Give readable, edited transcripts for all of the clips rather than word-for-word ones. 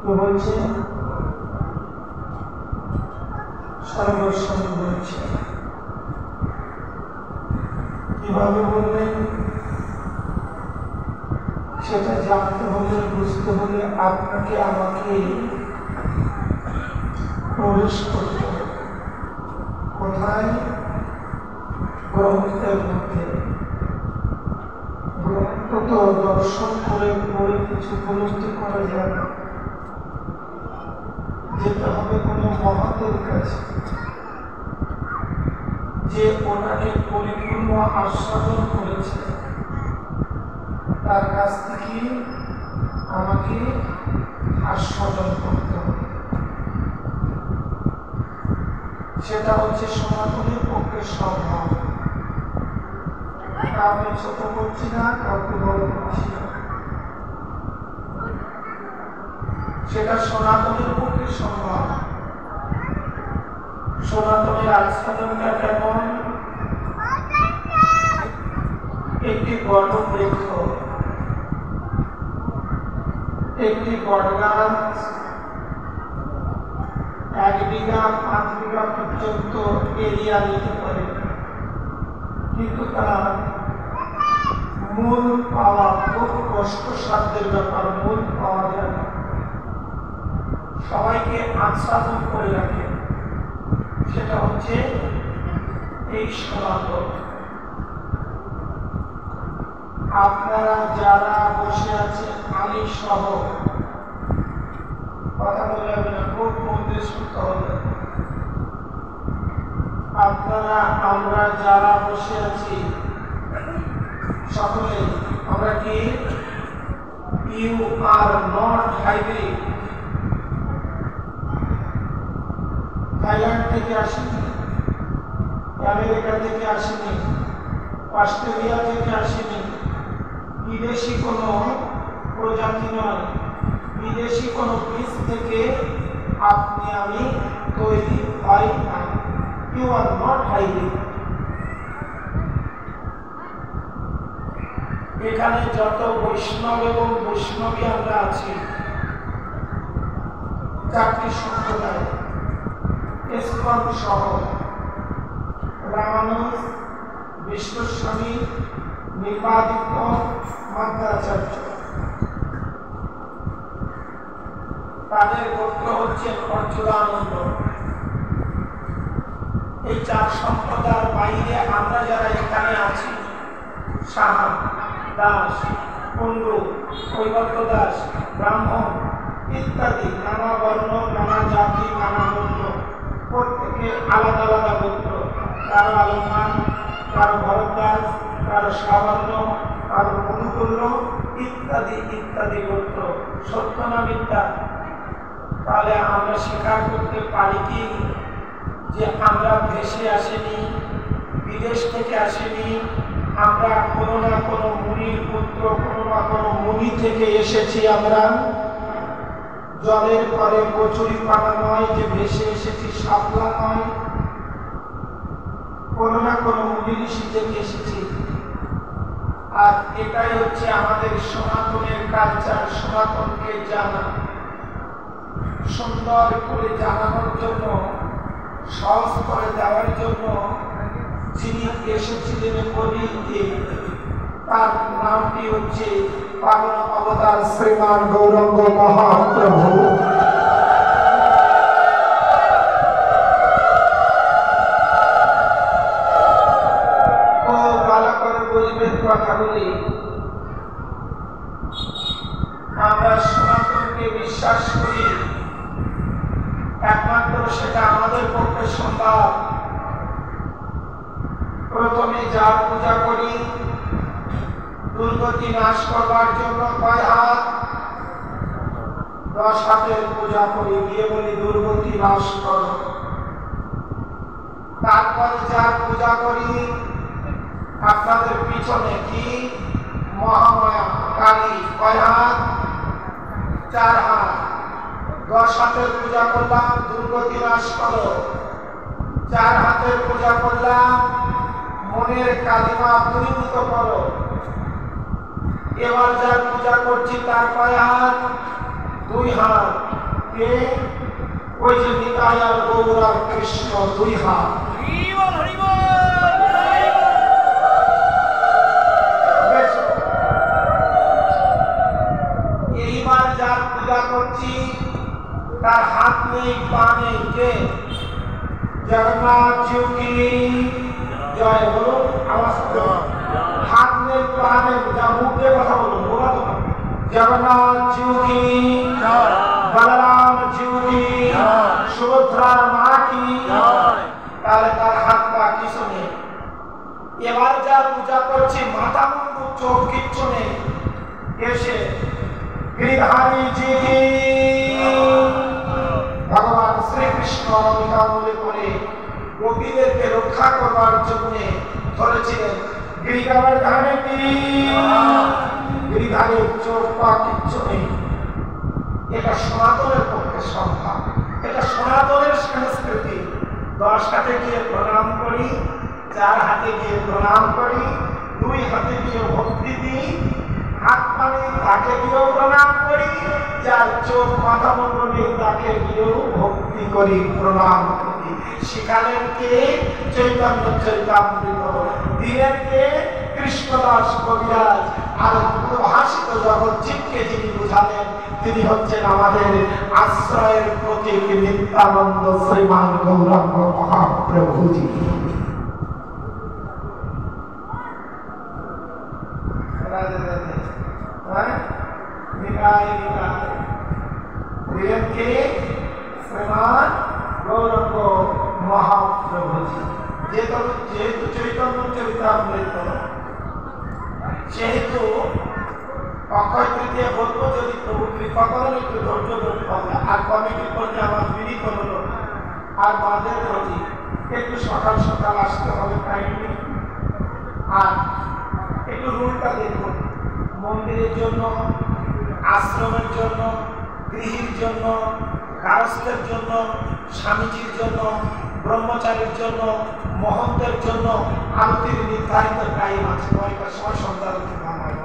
বলছে সর্বস্বামী বলছে। কিভাবে বললেন সেটা জানতে হলে, বুঝতে হলে আপনাকে আমাকে প্রবেশ করতে হবে। কোথায়? গ্রন্থের মধ্যে। গ্রন্থ তো দর্শন করে পড়ে কিছু উপলব্ধি করা যায় না, যেতে হবে কোনো মহাতের কাছে, যে ওনাকে পরিপূর্ণ আস্বাদন করেছে, তার কাছ থেকে আমাকে আস্বাদন করতে হবে। সেটা হচ্ছে সনাতনের পক্ষে সম্ভব। কাউকে ছোট করছি না, কাউকে বড় করছি না, সেটা সনাতনের পক্ষে সম্ভব। সনাতনের আস্বাদনটা কেমন? একটি বটবৃক্ষ, একটি বটগাছ 1 বিঘা 5 বিঘা পর্যন্ত এরিয়া নিতে পারে, কিন্তু তার মূল পাওয়া খুব কষ্টসাধ্যের ব্যাপার। মূল পাওয়া যায় না, সবাইকে আচ্ছাদন করে রাখে। সেটা হচ্ছে এই সনাতন। আপনারা যারা বসে আছেন, আমি সহ, কথা বলে হবে না, খুব মধ্যে শুনতে হবে। আপনারা আমরা যারা বসে আছি সকলে আমরা কি you are not hybrid. Thailand থেকে আসেনি, আমেরিকা থেকে আসেনি, অস্ট্রেলিয়া থেকে আসেনি, বিদেশি কোনো প্রজাতি নয়, বিদেশি কোনো বীজ থেকে আপনি আমি তৈরি হয় না। You are not hybrid. এখানে যত বৈষ্ণব এবং বৈষ্ণবী আমরা আছি, 4টি সম্প্রদায়, ইসকন সহ, রামানুজ, বিষ্ণুস্বামী, নির্বাদিত, মাধ্বাচার্য, তাদের গোত্র হচ্ছে অচ্যুতানন্দ। এই 4 সম্প্রদায়ের বাইরে আমরা যারা এখানে আছি, সাহা, দাস, কুণ্ডু, কৈবর্ত দাস, ব্রাহ্মণ ইত্যাদি নানা বর্ণ, নানা জাতি, নানা গোত্র, প্রত্যেকে আলাদা আলাদা গোত্র। কারো আলমান, কারো ভরদ্বাজ, কারো সাবর্ণ, কারো মধুকুল্য ইত্যাদি ইত্যাদি গোত্র। সত্য না মিথ্যা? তাহলে আমরা স্বীকার করতে পারি কি যে আমরা দেশে আসেনি, বিদেশ থেকে আসেনি, আমরা কোনো না কোনো মুনির পুত্র, কোনো না কোনো মুনি থেকে এসেছি। আমরা জলের পরে কচুরি পানা নয় যে ভেসে এসেছি, শাপলা নয়, কোনো না কোনো মুনি ঋষি থেকে এসেছি। আর এটাই হচ্ছে আমাদের সনাতনের কালচার। সনাতনকে জানা, সুন্দর করে জানানোর জন্য, সহজ করে দেওয়ার জন্য যিনি এসেছিলেন কলিতে, তার নামটি হচ্ছে পাবন অবতার শ্রীমান গৌরাঙ্গ মহাপ্রভু। ও ভালো করে বুঝবেন কথাগুলি। আমরা সনাতনকে বিশ্বাস করি, একমাত্র সেটা আমাদের পক্ষে সম্ভব। প্রথমে যার পূজা করি, দুর্গতি নাশ করবার জন্য 5 হাত, 10 হাতের পূজা করি, গিয়ে বলি দুর্গতি নাশ করো। তারপরে যার পূজা করি, আপনাদের পিছনে কি মহামায়া কালী, 5 হাত, 4 হাত, 10 হাতের পূজা করলাম, দুর্গতি নাশ করো। 4 হাতের পূজা করলাম, মনের কালিমা দূরীভূত করো। এবার যার পূজা করছি তার 5 হাত, দুই হাত কে ওই যে নিতাই আর গৌর আর কৃষ্ণ দুই হাত এইবার যার পূজা করছি তার হাত নেই পা নেই কে জগন্নাথ জিউ কি জয় বলুন আওয়াজ করুন হাত নেই পা নেই যা মুখ দিয়ে কথা বলুন বলা তো জগন্নাথ জিউ কি জয় বলরাম জিউ কি জয় সুভদ্রা মা কি জয় তাহলে তার হাত পা কিছু নেই এবার যার পূজা করছি মাথা মুন্ডু চোখ কিচ্ছু নেই এসে গিরিধারী জি কি ভগবান শ্রীকৃষ্ণ অবতার করে গোপীদেরকে রক্ষা করবার জন্য ধরেছিলেন গিরিধারের ধারে কি গিরিধারের চোখ পা কিচ্ছু নেই এটা সনাতনের পক্ষে সম্ভব এটা সনাতনের সংস্কৃতি 10 হাতে গিয়ে প্রণাম করি 4 হাতে গিয়ে প্রণাম করি 2 হাতে গিয়ে ভক্তি দিই হাত পানি তাকে গিয়েও প্রণাম করি যার চোখ মাথা মন্ডলী তাকে গিয়েও ভক্তি করি প্রণাম করি শিখালেন কে চৈতন্য চরিতামৃত দিলেন কে কৃষ্ণদাস কবিরাজ আর প্রভাষিত জগৎ জীবকে যিনি বুঝালেন তিনি হচ্ছেন আমাদের আশ্রয়ের প্রতীক নিত্যানন্দ শ্রীমান গৌরাঙ্গ মহাপ্রভুজি শ্রীমান গৌরাঙ্গ মহাপ্রভুজি যেহেতু চৈতন্য চরিতামৃত সেহেতু অক্ষয় তৃতীয় বলবো যদি প্রভু কৃপা করেন একটু ধৈর্য ধরতে হবে আর কমিটি করতে আমার বিধি করলো আর বাঁধের প্রতি একটু সকাল সকাল আসতে হবে টাইমলি আর একটু রুলটা দেখুন মন্দিরের জন্য আশ্রমের জন্য গৃহীর জন্য গারস্থের জন্য স্বামীজির জন্য ব্রহ্মচারীর জন্য মহন্তের জন্য আরতির নির্ধারিত টাইম আছে 9টার সময় সন্ধ্যা আরতি নামায়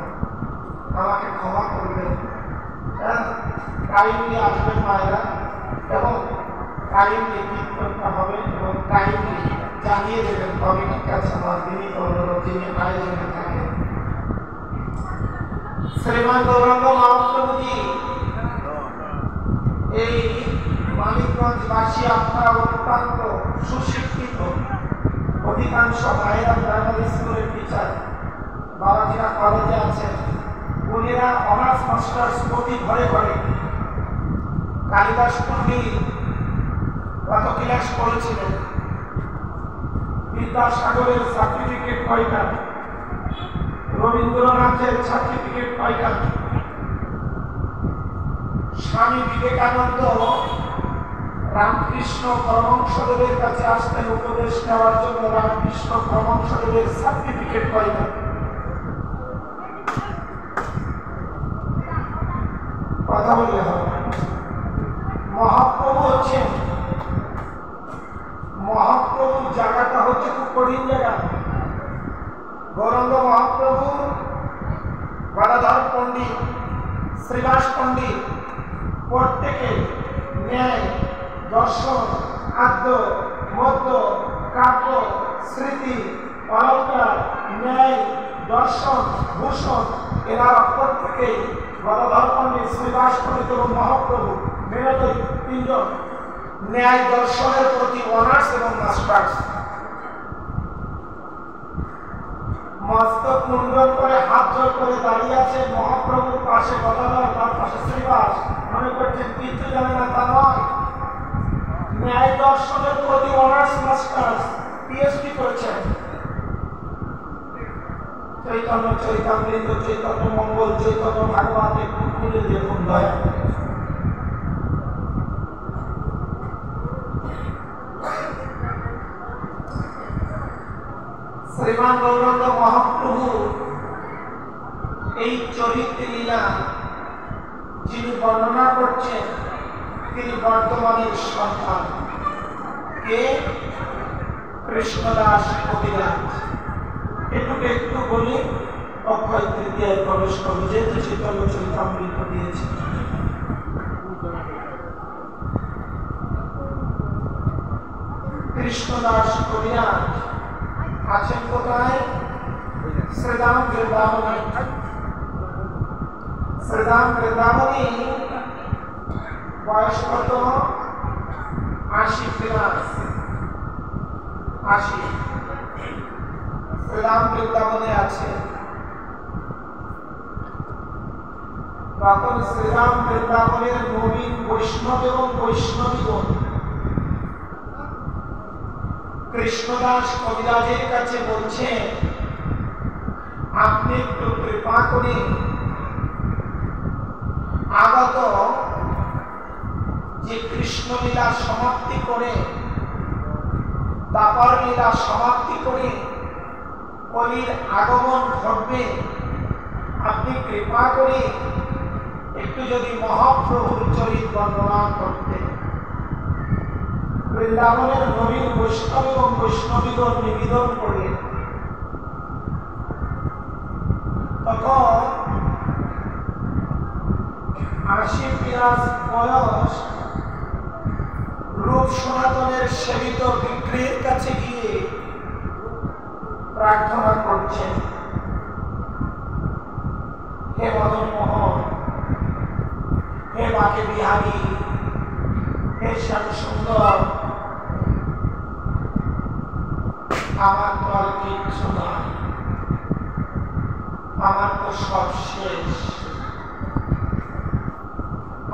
আমাকে ক্ষমা করবেন টাইমলি আসবেন মায়েরা এবং টাইমলি কীর্তনটা হবে এবং টাইমলি জানিয়ে দেবেন কমিটির কাছে আমার বিনীত অনুরোধ যিনি আয়োজনে থাকেন শ্রীমান গৌরাঙ্গ মহাপ্রভুজি এই মানিকগঞ্জবাসী আপনারা অত্যন্ত সুশিক্ষিত অধিকাংশ মায়েরা প্রাইমারি স্কুলের টিচার বাবাজিরা কলেজে আছেন উনিরা অনার্স মাস্টার্স প্রতি ঘরে ঘরে কালিদাস পণ্ডিত কত ক্লাস করেছিলেন বিদ্যাসাগরের সার্টিফিকেট কয়টা রবীন্দ্রনাথের সার্টিফিকেট কয়টা স্বামী বিবেকানন্দ রামকৃষ্ণ পরমহংসদেবের কাছে আসতেন উপদেশ নেওয়ার জন্য রামকৃষ্ণ পরমহংসদেবের সার্টিফিকেট কয়টা কথা বললে হবে মহাপ্রভু হচ্ছেন মহাপ্রভুর জায়গাটা হচ্ছে খুব কঠিন জায়গা গৌরাঙ্গ মহাপ্রভু গদাধর পণ্ডিত শ্রীবাস পণ্ডিত প্রত্যেকে ন্যায় দর্শন আদ্য মধ্য কাব্য স্মৃতি অলঙ্কার ন্যায় দর্শন ভূষণ এনারা প্রত্যেকেই গদাধর পণ্ডিত শ্রীবাস পণ্ডিত এবং মহাপ্রভু মেরোদয় 3 জন ন্যায় দর্শনের প্রতি অনার্স এবং মাস্টার্স মস্তক মুন্ডন করে হাত জোড় করে দাঁড়িয়ে আছে মহাপ্রভুর পাশে গদাধর তার পাশে শ্রীবাস মনে করছেন কিচ্ছু জানে না তা নয় ন্যায় দর্শনের প্রতি অনার্স মাস্টার্স পিএইচডি করেছেন চৈতন্য চরিতামৃত চৈতন্য মঙ্গল চৈতন্য ভাগবতে খুলে দেখুন দয়া শ্রীমান গৌরাঙ্গ মহাপ্রভু এই চরিত্র লীলা যিনি বর্ণনা করছেন তিনি বর্তমানের সন্তান কে কৃষ্ণদাস কবিরাজ একটু বলি অক্ষয় তৃতীয়ায় প্রবেশ করবে যেহেতু চৈতন্য চরিতামৃত দিয়েছে কৃষ্ণদাস কবিরাজ আছেন কোথায়? শ্রীরাম বৃন্দাবনে। শ্রীরাম বৃন্দাবনে বয়স কত? 80+। শ্রীরাম বৃন্দাবনে আছে। তখন শ্রীরাম বৃন্দাবনের নবীন বৈষ্ণব এবং বৈষ্ণবীগণ কৃষ্ণদাস কবিরাজের কাছে বলছেন, আপনি একটু কৃপা করে আগত যে কৃষ্ণলীলা সমাপ্তি করে, দাপর লীলা সমাপ্তি করে কলির আগমন ঘটবে, আপনি কৃপা করে একটু যদি মহাপ্রভুর চরিত বর্ণনা করতেন। বৃন্দাবনের নবীন বৈষ্ণব এবং বৈষ্ণবীগণ নিবেদন করলেন। তখন 80+ বয়স রূপ সনাতনের সেবিত বিগ্রহের কাছে গিয়ে প্রার্থনা করছেন, হে মদন মোহন, হে বাকে বিহারী, হে শ্যাম সুন্দর, আমার তো আর কিচ্ছু নাই, আমার তো সব শেষ,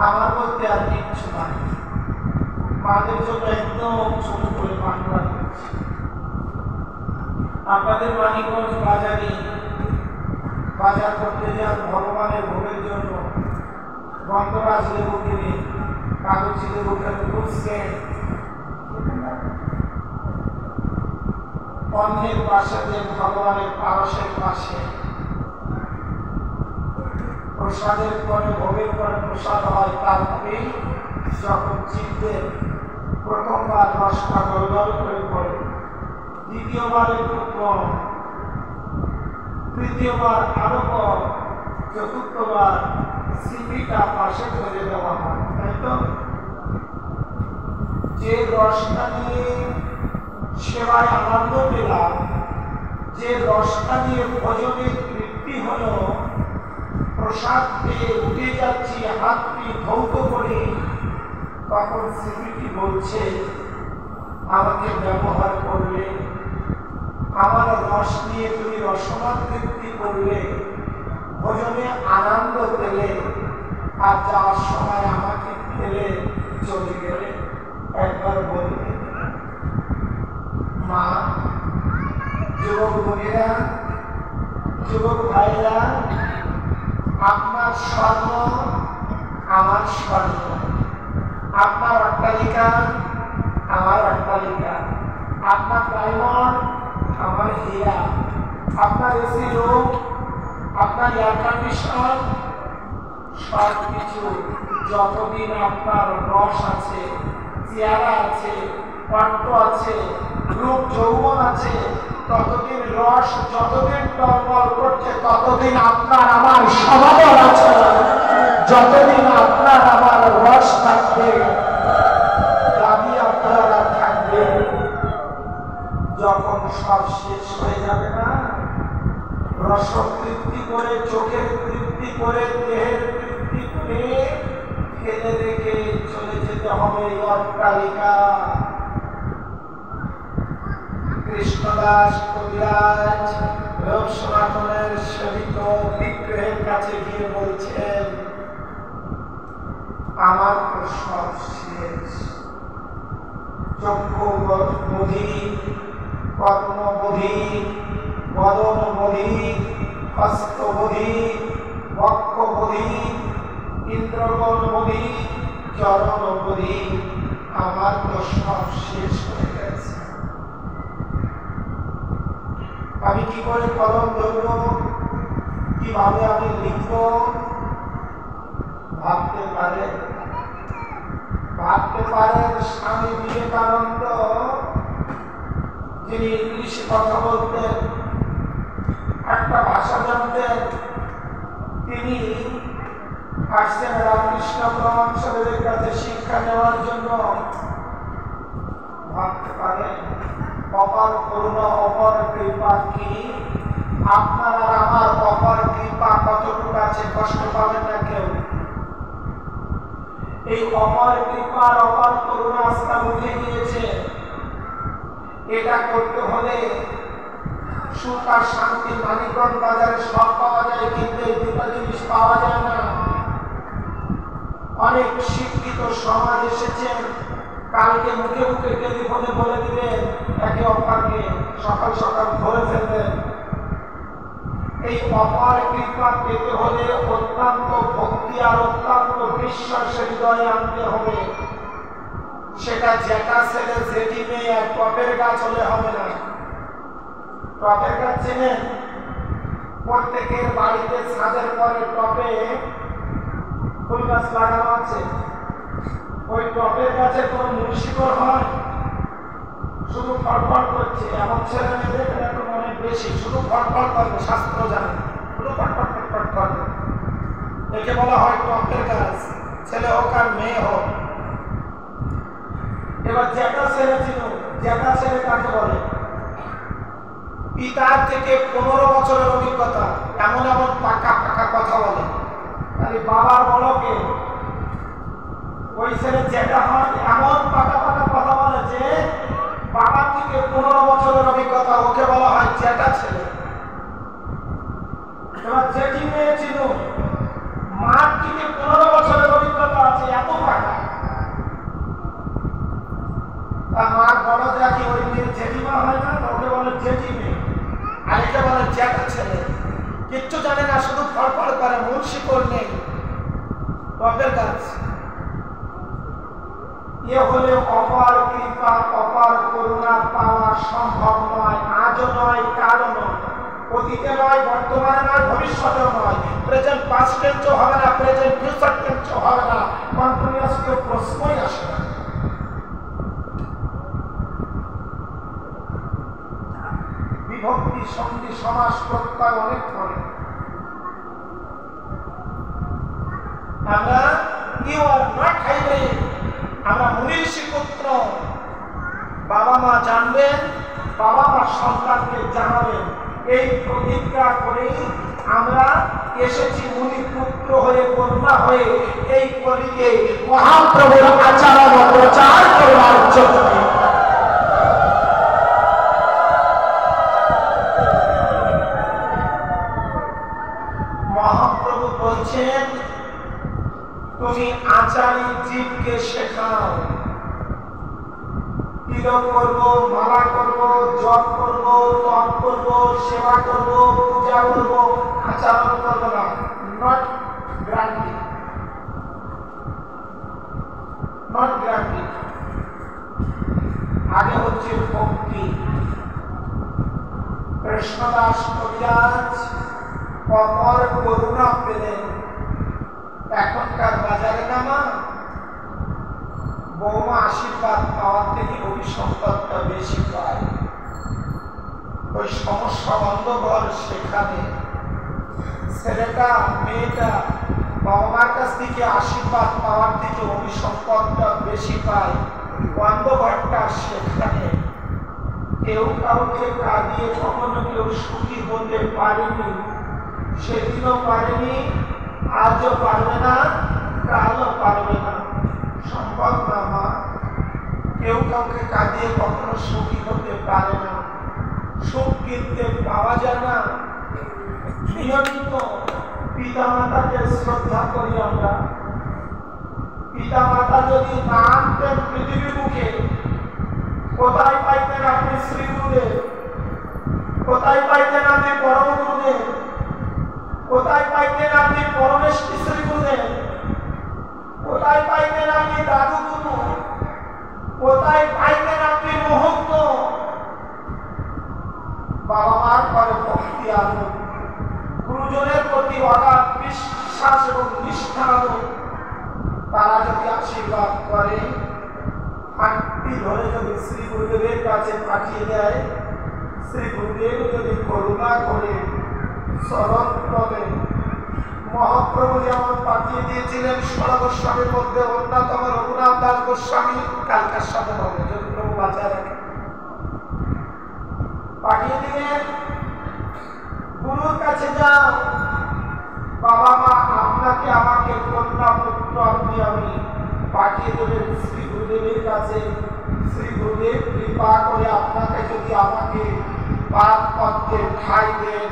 আমার বলতে আর কিচ্ছু নাই। মাদের জন্য একদম ছোট করে বাংলা করছে। আপনাদের মানিকগঞ্জ বাজারে বাজার করতে যান ভগবানের ভোগের জন্য, গন্ধরাজ লেবু কিনে, কাগজি লেবু খেতে বুঝছেন, অন্যের পাশে যে ভগবানের পারসের পাশে প্রসাদের পরে ভোগের পরে প্রসাদ হয়, তারপরেই যখন চিনতেন প্রথমবার রসটা গলগল করে পড়ে, দ্বিতীয়বার একটু কম, তৃতীয়বার আরো কম, চতুর্থবার সিপিটা পাশে ফেলে দেওয়া হয়, তাই তো? যে রসটা নিয়ে সেবায় আনন্দ পেলাম, যে রসটা নিয়ে ভোজনের তৃপ্তি হলো, প্রসাদ পেয়ে উঠে যাচ্ছি হাতটি ধৌত করে, তখন সিপিটি বলছে আমাকে ব্যবহার করলে, আমার রস নিয়ে তুমি রসনা তৃপ্তি করলে, ভোজনে আনন্দ পেলে, আর যাওয়ার সময় আমাকে ফেলে চলে গেলে। একবার বলবে মা, যুবক বোনেরা, যুবক ভাইরা, আপনার স্বর্ণ আমার স্বর্ণ, আপনার অট্টালিকা আমার অট্টালিকা, আপনার ডায়মন্ড আমার হীরা, আপনার এসি রুম, আপনার এয়ার কন্ডিশন, সব কিছু যতদিন আপনার রস আছে, চেহারা আছে, কণ্ঠ আছে, রূপ যৌবন আছে, ততদিন রস যতদিন টলমল করছে, ততদিন আপনার আমার সমাদর আছে, যতদিন আপনার আমার রস থাকবে, দাবি আপনারা থাকবে। যখন সব শেষ হয়ে যাবে না, রস তৃপ্তি করে, চোখের তৃপ্তি করে, দেহের তৃপ্তি করে ফেলে রেখে চলে যেতে হবে অট্টালিকা। কৃষ্ণদাস কবিরাজ রূপ সনাতনের সেবিত বিগ্রহের কাছে গিয়ে বলছেন, আমার তো সব শেষ। চক্ষু বোধি, কর্ণ বোধি, বদন বোধি, হস্ত বোধি, বক্ষ বোধি, ইন্দ্রগণ বোধি, চরণ বোধি, আমার তো সব শেষ হয়ে গেছে। আমি কি করে কলম ধরব, কিভাবে আমি লিখব? ভাবতে পারেন স্বামী বিবেকানন্দ, যিনি ইংলিশে কথা বলতেন, একটা ভাষা জানতেন, তিনি আসছেন রামকৃষ্ণ পরমহংসদেবের কাছে শিক্ষা নেওয়ার জন্য। ভাবতে পারেন অপার করুণা অপার কৃপা কি? আপনার আর আমার অপার কৃপা কতটুকু আছে কষ্ট পাবেন না কেউ। এই অপার কৃপার অপার করুণা আস্থা উঠে গিয়েছে। এটা করতে হলে সুখ আর শান্তি মানিকগঞ্জ বাজারে সব পাওয়া যায়, কিন্তু এই দুটো জিনিস পাওয়া যায় না। অনেক শিক্ষিত সমাজ এসেছেন, কালকে মুখে মুখে টেলিফোনে বলে দিবেন একে অপরকে, সকাল সকাল ধরে ফেলবেন। এই অপার কৃপা পেতে হলে অত্যন্ত ভক্তি আর অত্যন্ত বিশ্বাসের হৃদয়ে আনতে হবে। সেটা যেটা ছেলে যেটি মেয়ে আর টপের গাছ হলে হবে না। টপের গাছ চেনেন? প্রত্যেকের বাড়িতে ছাদের পরে টপে ফুল গাছ লাগানো আছে। ওই টপের গাছে কোনো মূলশিকড় হয়? শুধু ফটফট করছে। এমন ছেলে মেয়েদের এখন অনেক বেশি, শুধু ফটফট করবে, শাস্ত্র জানে, শুধু ফটফট ফটফট করবে। একে বলা হয় টপের গাছ, ছেলে হোক আর মেয়ে হোক। এবার যেটা ছেলে ছিল, যেটা ছেলে কাকে বলে? পিতার থেকে 15 বছরের অভিজ্ঞতা, এমন এমন পাকা পাকা কথা বলে। তাহলে বাবার বড়কে ওই ছেলে যেটা হয় এমন পাকা পাকা কথা বলে যে বাবার থেকে 15 বছরের অভিজ্ঞতা, ওকে বলা হয় যেটা ছেলে। এবার যেটি মেয়ে ছিল, মার থেকে 15 বছরের অভিজ্ঞতা আছে, এত পাকা। তার মার বড় দেখি ওই মেয়ে জেঠিমা হয় না, ওকে বলে জেঠি মেয়ে, আর একে বলে জ্যাঠা ছেলে। কিচ্ছু জানে না, শুধু ফড়ফড় করে, মূল শিকড় নেই, টপের গাছ। এ হলে অপার কৃপা অপার করুণা পাওয়া সম্ভব নয়, আজও নয়, কালও নয়, অতীতে নয়, বর্তমানে নয়, ভবিষ্যতেও নয়। প্রেজেন্ট পাস্ট টেন্সও হবে না, প্রেজেন্ট ফিউচার টেন্সও হবে না, কন্টিনিউয়াস কেউ প্রশ্নই আসে না। বিভক্তি সন্ধি সমাস প্রত্যয় অনেক করে। আমরা ইউ আর নট হাইব্রিড, আমরা মুনিঋষি পুত্র। বাবা মা জানবেন, বাবা মা সন্তানকে জানাবেন, এই প্রতিজ্ঞা করেই আমরা এসেছি মুনি পুত্র হয়ে, কন্যা হয়ে এই কলিতে মহাপ্রভুর আচরণ প্রচার করবার জন্য। মহাপ্রভু বলছেন, তুমি আচারী জীবকে শেখাও, তিলক করব, মালা করব, জপ করব, তপ করব, সেবা করব, পূজা করব, আচরণ করব না। Not granting, not granting. আগে হচ্ছে ভক্তি। কৃষ্ণদাস কবিরাজ অপর করুণা পেলেন। এখনকার বাজারে নামা বৌমা আশীর্বাদ পাওয়ার থেকে অভিসম্পদটা বেশি পায়। ওই সমস্যা বন্ধ ঘর, সেখানে ছেলেটা মেয়েটা বাবা মার কাছ থেকে আশীর্বাদ পাওয়ার থেকে অভিসম্পদটা বেশি পায়। বন্ধ ঘরটা সেখানে। কেউ কাউকে কাঁদিয়ে কখনো কেউ সুখী হতে পারেনি, সেদিনও পারেনি, আজও পারবে না, কালও পারবে না। সম্ভব না মা, কেউ কাউকে কাঁদিয়ে কখনো সুখী হতে পারে না। সুখ কিনতে পাওয়া যায় না। নিয়মিত পিতা মাতাকে শ্রদ্ধা করি আমরা। পিতা মাতা যদি না আনতেন পৃথিবী মুখে, কোথায় পাইতেন আপনি শ্রী গুরুদেব? কোথায় পাইতেন আপনি পরম গুরুদেব? কোথায় পাইতেন আপনি পরমেশ্বরী শ্রী গুরুদেব? কোথায় পাইতেন আপনি দাদু গুরু? কোথায় পাইতেন আপনি মহন্ত? বাবা মার পরে ভক্তি আনুন, গুরুজনের প্রতি অগাধ বিশ্বাস এবং নিষ্ঠা আনুন। তারা যদি আশীর্বাদ করে, হাতটি ধরে যদি শ্রী গুরুদেবের কাছে পাঠিয়ে দেয়, শ্রী গুরুদেব যদি করুণা করে স্মরণ করে, মহাপ্রভু যেমন পাঠিয়ে দিয়েছিলেন 16 গোস্বামীর মধ্যে অন্যতম রঘুনাথ দাস গোস্বামী, কালকার সাথে হবে যদি প্রভু বাঁচায় রাখে। দাও বাবা মা আপনাকে আমাকে কন্যা পুত্র আপনি আমি পাঠিয়ে দেবেন শ্রী গুরুদেবের কাছে। শ্রী গুরুদেব কৃপা করে আপনাকে যদি আমাকে পাপ পথে ঠাঁই দেন,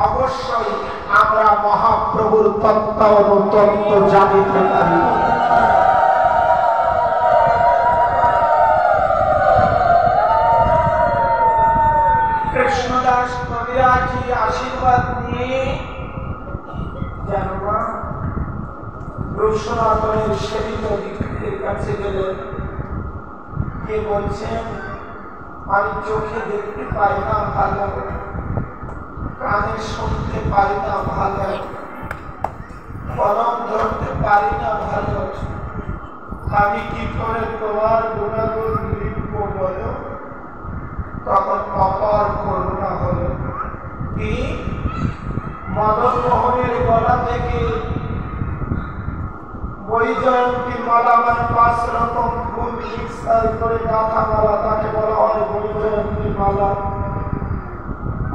অবশ্যই আমরা মহাপ্রভুর তত্ত্ব অনুতত্ত্ব জানিতে পারি। কৃষ্ণদাস কবিরাজি আশীর্বাদ নিয়ে যেন না রূপসনাতনের সেবিত দীক্ষিতের কাছে গেলেন। কে বলছেন, আমি চোখে দেখতে পাই না ভালো, কানে শুনতে পারি না ভালো, কলম ধরতে পারি না ভালো, আমি কি করে তোমার গুণাগুণ লিখব বলো? তখন অপার করুণা হলো। কি মদন মোহনের গলা থেকে বৈজয়ন্তী মালা, মানে 5 রকম ফুল মিক্সার করে গাঁথা মালা, তাকে বলা হয় বৈজয়ন্তী মালা।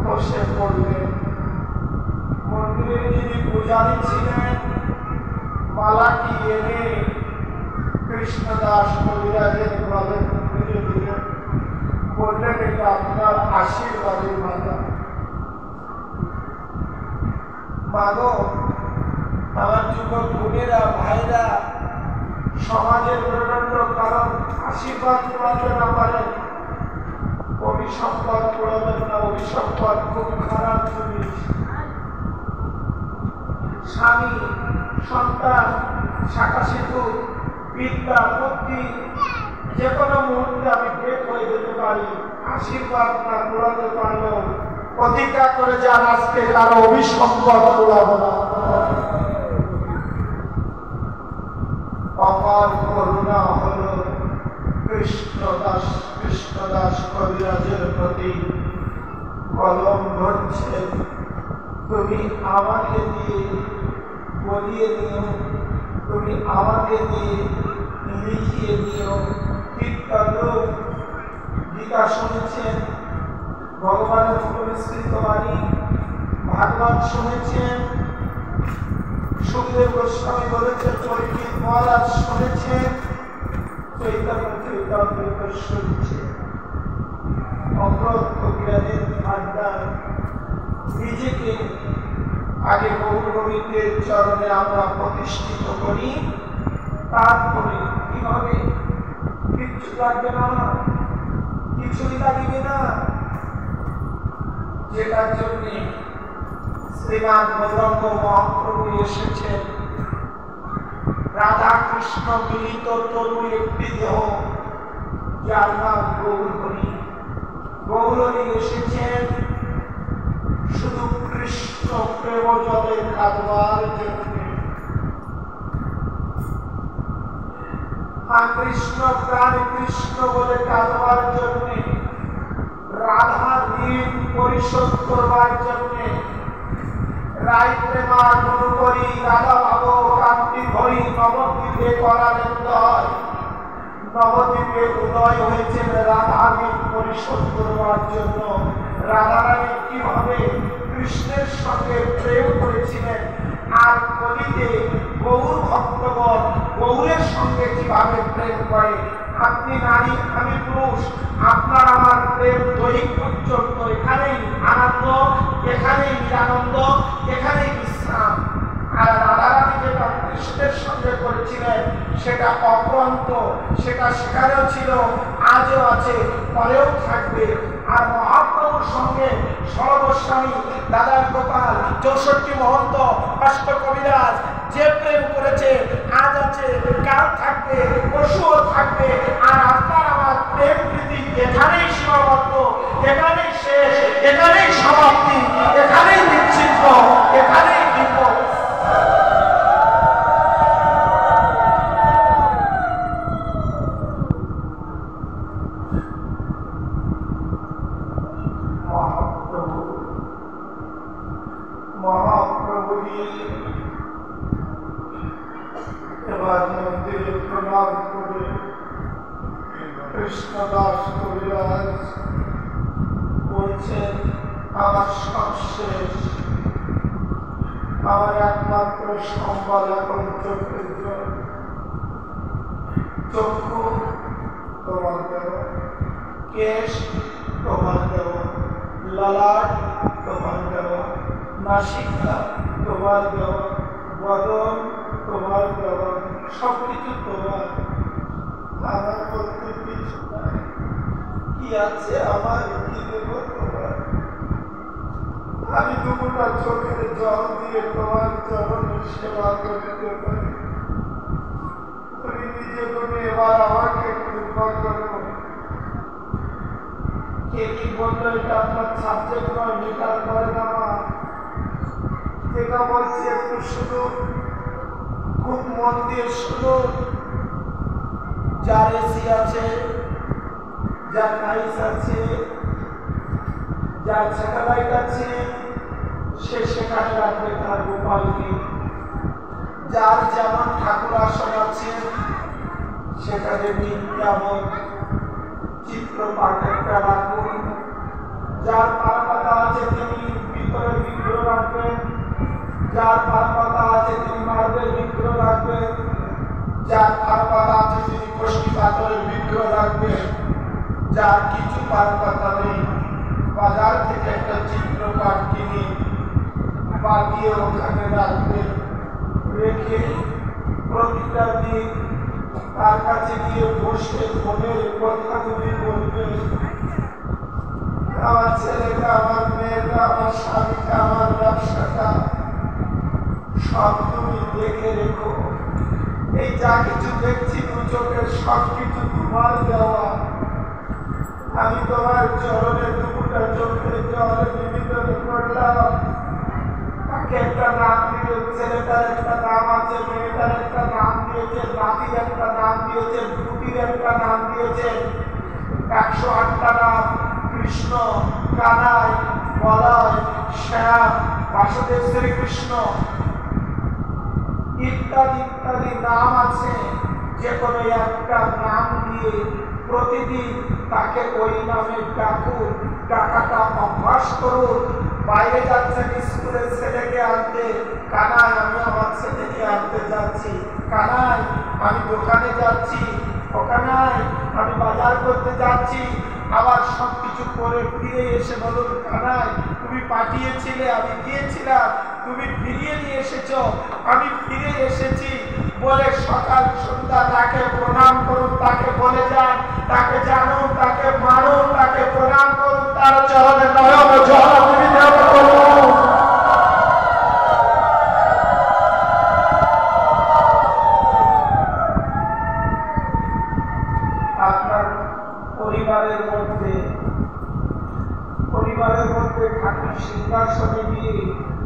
বসে পড়লেন। মন্দিরের যিনি পূজারী ছিলেন মালাটি এনে কৃষ্ণদাস কবিরাজের গলে ফিরে দিলেন। বললেন, এটা আপনার আশীর্বাদের মালা। মাগো, আমার যুবক বোনেরা ভাইরা, সমাজের প্রচন্ড কারণ আশীর্বাদ পড়াতে না পারেন, অভিসম্পদ পড়াবেন না। অভিসম্পদ খুব খারাপ জিনিস। স্বামী, সন্তান, শাখা সেতু, বিদ্যা, বুদ্ধি, যে কোনো মুহূর্তে আমি বের হয়ে যেতে পারি। আশীর্বাদ না পড়াতে পারলেও প্রতিজ্ঞা করে যান, আজকে কারো অভিসম্পদ পড়াবো না। অপার করুণা হল কৃষ্ণদাস কবিরাজের প্রতি। কলম ধরছে, তুমি আমাকে দিয়ে বলিয়ে দিও, তুমি আমাকে দিয়ে লিখিয়ে দিও। কীর্তন গীতা শুনেছেন, ভগবানের উপনিষদ বাণী ভাগবত শুনেছেন, সুখদেব গোস্বামী বলেছেন, পরীক্ষিত মহারাজ শুনেছেন, চৈতন্য চৈতন্য শুনছেন। অমৃত কবিরাজের ভান্ডার। নিজেকে আগে গৌর গোবিন্দের চরণে আমরা প্রতিষ্ঠিত করি, তারপরে কিভাবে কিচ্ছু লাগবে না, কিছুই লাগবে না। যেটার জন্য শ্রীমান গৌরাঙ্গ মহাপ্রভু এসেছেন। রাধা কৃষ্ণ মিলিত তরু একটি দেহ, যার নাম গৌরহরি। গৌরহরি এসেছেন শুধু কৃষ্ণ প্রেম জলে কাঁদবার জন্য। কৃষ্ণ প্রাণ কৃষ্ণ বলে কাঁদবার জন্য, রাধা ঋণ পরিশোধ করবার জন্য। রাই প্রেমা গুরু করি রাধা ভাব কান্তি ধরি নবদ্বীপে করালেন দয়। নবদ্বীপে উদয় হয়েছেন রাধা ঋণ পরিশোধ করবার জন্য। রাধারানী কিভাবে কৃষ্ণের সঙ্গে প্রেম করেছিলেন, আর কলিতে গৌর ভক্তগণ গৌরের সঙ্গে কিভাবে প্রেম করে। আপনি নারী, আমি পুরুষ, আপনার আমার প্রেম দৈহিক পর্যন্ত। এখানেই আনন্দ, এখানেই নিরানন্দ, এখানেই বিশ্রাম। আর রাধারানী যেটা কৃষ্ণের সঙ্গে করেছিলেন সেটা অক্লান্ত, সেটা সেখানেও ছিল, আজও আছে, পরেও থাকবে। আর মহাপ্রভুর সঙ্গে সর্বস্বামী দাদার গোপাল 64 মহন্ত অষ্ট কবিরাজ যে প্রেম করেছে, আজ আছে, কাল থাকবে, পরশুও থাকবে। আর আপনার আমার প্রেম প্রীতি এখানেই সীমাবদ্ধ, এখানেই শেষ, এখানেই সমাপ্তি, এখানেই বিচ্ছিন্ন, এখানেই বিপদ। মহাপ্রভু এবার মন্দিরে প্রণাম করে কৃষ্ণদাস কবিরাজ বলছেন, আমার সব শেষ, সম্বল এখন চোখের জল, চক্ষু তোমার দেওয়া, কেশ তোমার দেওয়া, ললাট তোমার দেওয়া, নাসিকা তোমার দেওয়া, বদন তোমার দেওয়া, সবকিছু তোমার। আমার বলতে কিছু নাই, কি আছে আমার, কি দেব তোমার? আমি দুটা চোখের জল দিয়ে তোমার চরণের সেবা করতে পারি। তুমি নিজে তুমি এবার আমাকে কৃপা করো। কে কি বললো এটা আপনার সাবজেক্ট নয়, মিটার করে না। যেটা বলছি একটু শুনুন, খুব মন দিয়ে শুনুন। যার এসি আছে, যার নাইস আছে, যার স্যাটেলাইট আছে, সে সেখানে রাখবে তার গোপালকে। যার যেমন ঠাকুর আসন আছে সেখানে বিদ্যামন চিত্রপাট একটা রাখুন। যার পাতা আছে তিনি ভিতরে বিগ্রহ রাখবেন, যার পাতা আছে তিনি মার্বেল বিগ্রহ রাখবেন, যার পাতা আছে তিনি কষ্টি পাথরের বিগ্রহ রাখবেন। যার কিছু পাতা নেই, বাজার থেকে একটা চিত্রপাট কিনে বাঁধিয়ে ওখানে রাখবেন। রেখে প্রতিটা দিন তার কাছে গিয়ে বসে ফোনের কথাগুলি বলবেন। আমার ছেলেটা, আমার মেয়েটা, আমার স্বামীটা, আমার ব্যবসাটা সব তুমি দেখে রেখো। এই যা কিছু দেখছি দু চোখের সব কিছু তোমার দেওয়া। আমি তোমার চরণে দুটা চোখের জলে নিবেদন করলাম। তাকে একটা নাম দিলে, ছেলেটার একটা নাম আছে, মেয়েটার একটা নাম দিয়েছে, নাতির একটা নাম দিয়েছে, পুতির একটা নাম দিয়েছে, 108টা নাম। কৃষ্ণ, কানাই, বলয়, শ্যাম, বাসুদেব শ্রীকৃষ্ণ ইত্যাদি ইত্যাদি নাম আছে। যে কোনো একটা নাম দিয়ে প্রতিদিন তাকে ওই নামে ডাকুন, ডাকাটা অভ্যাস করুন। বাইরে যাচ্ছেন স্কুলের ছেলেকে আনতে, কানাই আমি আমার ছেলেকে আনতে যাচ্ছি, কানাই আমি দোকানে যাচ্ছি, ও কানাই আমি বাজার করতে যাচ্ছি। আবার সবকিছু করে ফিরে এসে বলুন, কানাই তুমি পাঠিয়েছিলে, আমি গিয়েছিলাম, তুমি ফিরিয়ে নিয়ে এসেছো, আমি ফিরে এসেছি বলে সকাল সন্ধ্যা তাকে প্রণাম করুন। তাকে বলে যান, তাকে জানুন, তাকে মানুন, তাকে প্রণাম করুন, তার চরণে নয়ন জল নিবেদন করুন। আপনার পরিবারের মধ্যে ঠাকুর সিংহাসনে গিয়ে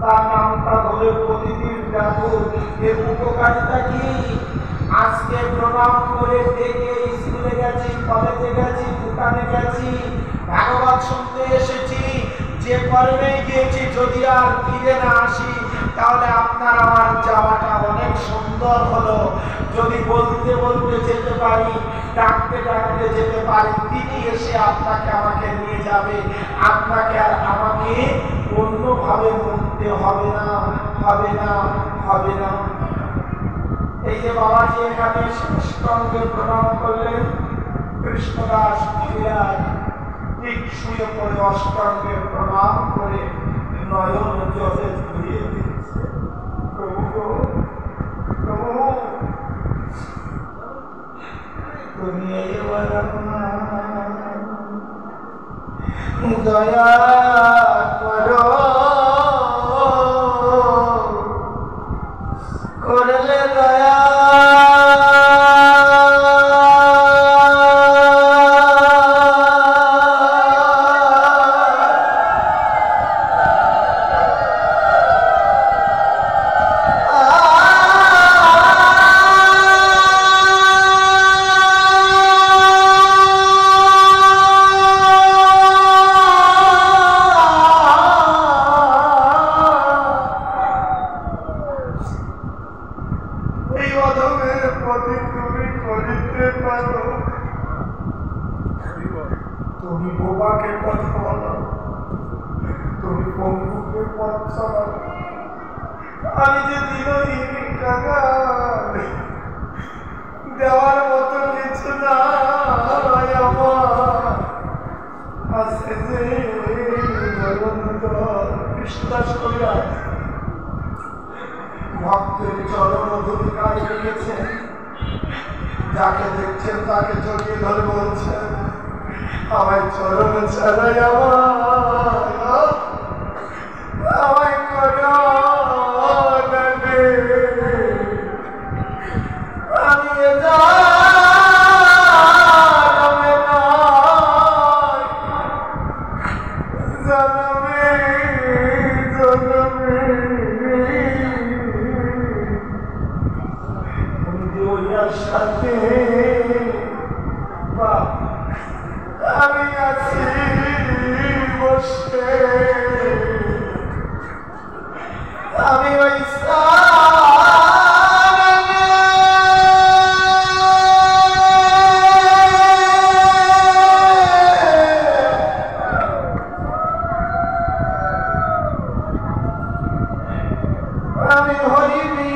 তার নামটা ধরে প্রতিদিন ডাকুন। এর উপকারিতা কি? আজকে প্রণাম করে দেখে স্কুলে গেছি, কলেজে গেছি, দোকানে গেছি, ভাগবত শুনতে এসেছি, যে কর্মে গিয়েছি, যদি আর ফিরে না আসি তাহলে আপনার আমার যাওয়াটা অনেক সুন্দর হলো। যদি বলতে বলতে যেতে পারি, ডাকতে ডাকতে যেতে পারি, তিনি এসে আপনাকে আমাকে নিয়ে যাবে। আপনাকে আর আমাকে অন্যভাবে মরতে হবে না, হবে না, হবে না। এই যে বাবাজি এখানে ষষ্টাঙ্গে প্রণাম করলেন, কৃষ্ণদাস মহিলার ঠিক শুয়ে পড়ে অষ্টাঙ্গে প্রণাম করে নয়ন জলে ধুয়ে দিচ্ছে। প্রভু প্রভু তুমি এবার দয়া করো, করলে দয়া তুমি বোবাকে কথা বলো, তুমি পঙ্গুকে পথ চালাও, আমি যে দিনহীন কাঙাল, দেওয়ার মতো কিছু নাই আমার আছে যে বিশ্বাস করিয়া ভক্তের চরণ অধিকার রেখেছেন। যাকে দেখছেন তাকে জড়িয়ে ধরে বলছেন, আমায় চরণ ছাড়াই আমায় করো আমি সাথে আমি আছি বসে, আমি ওই আমি হরিবি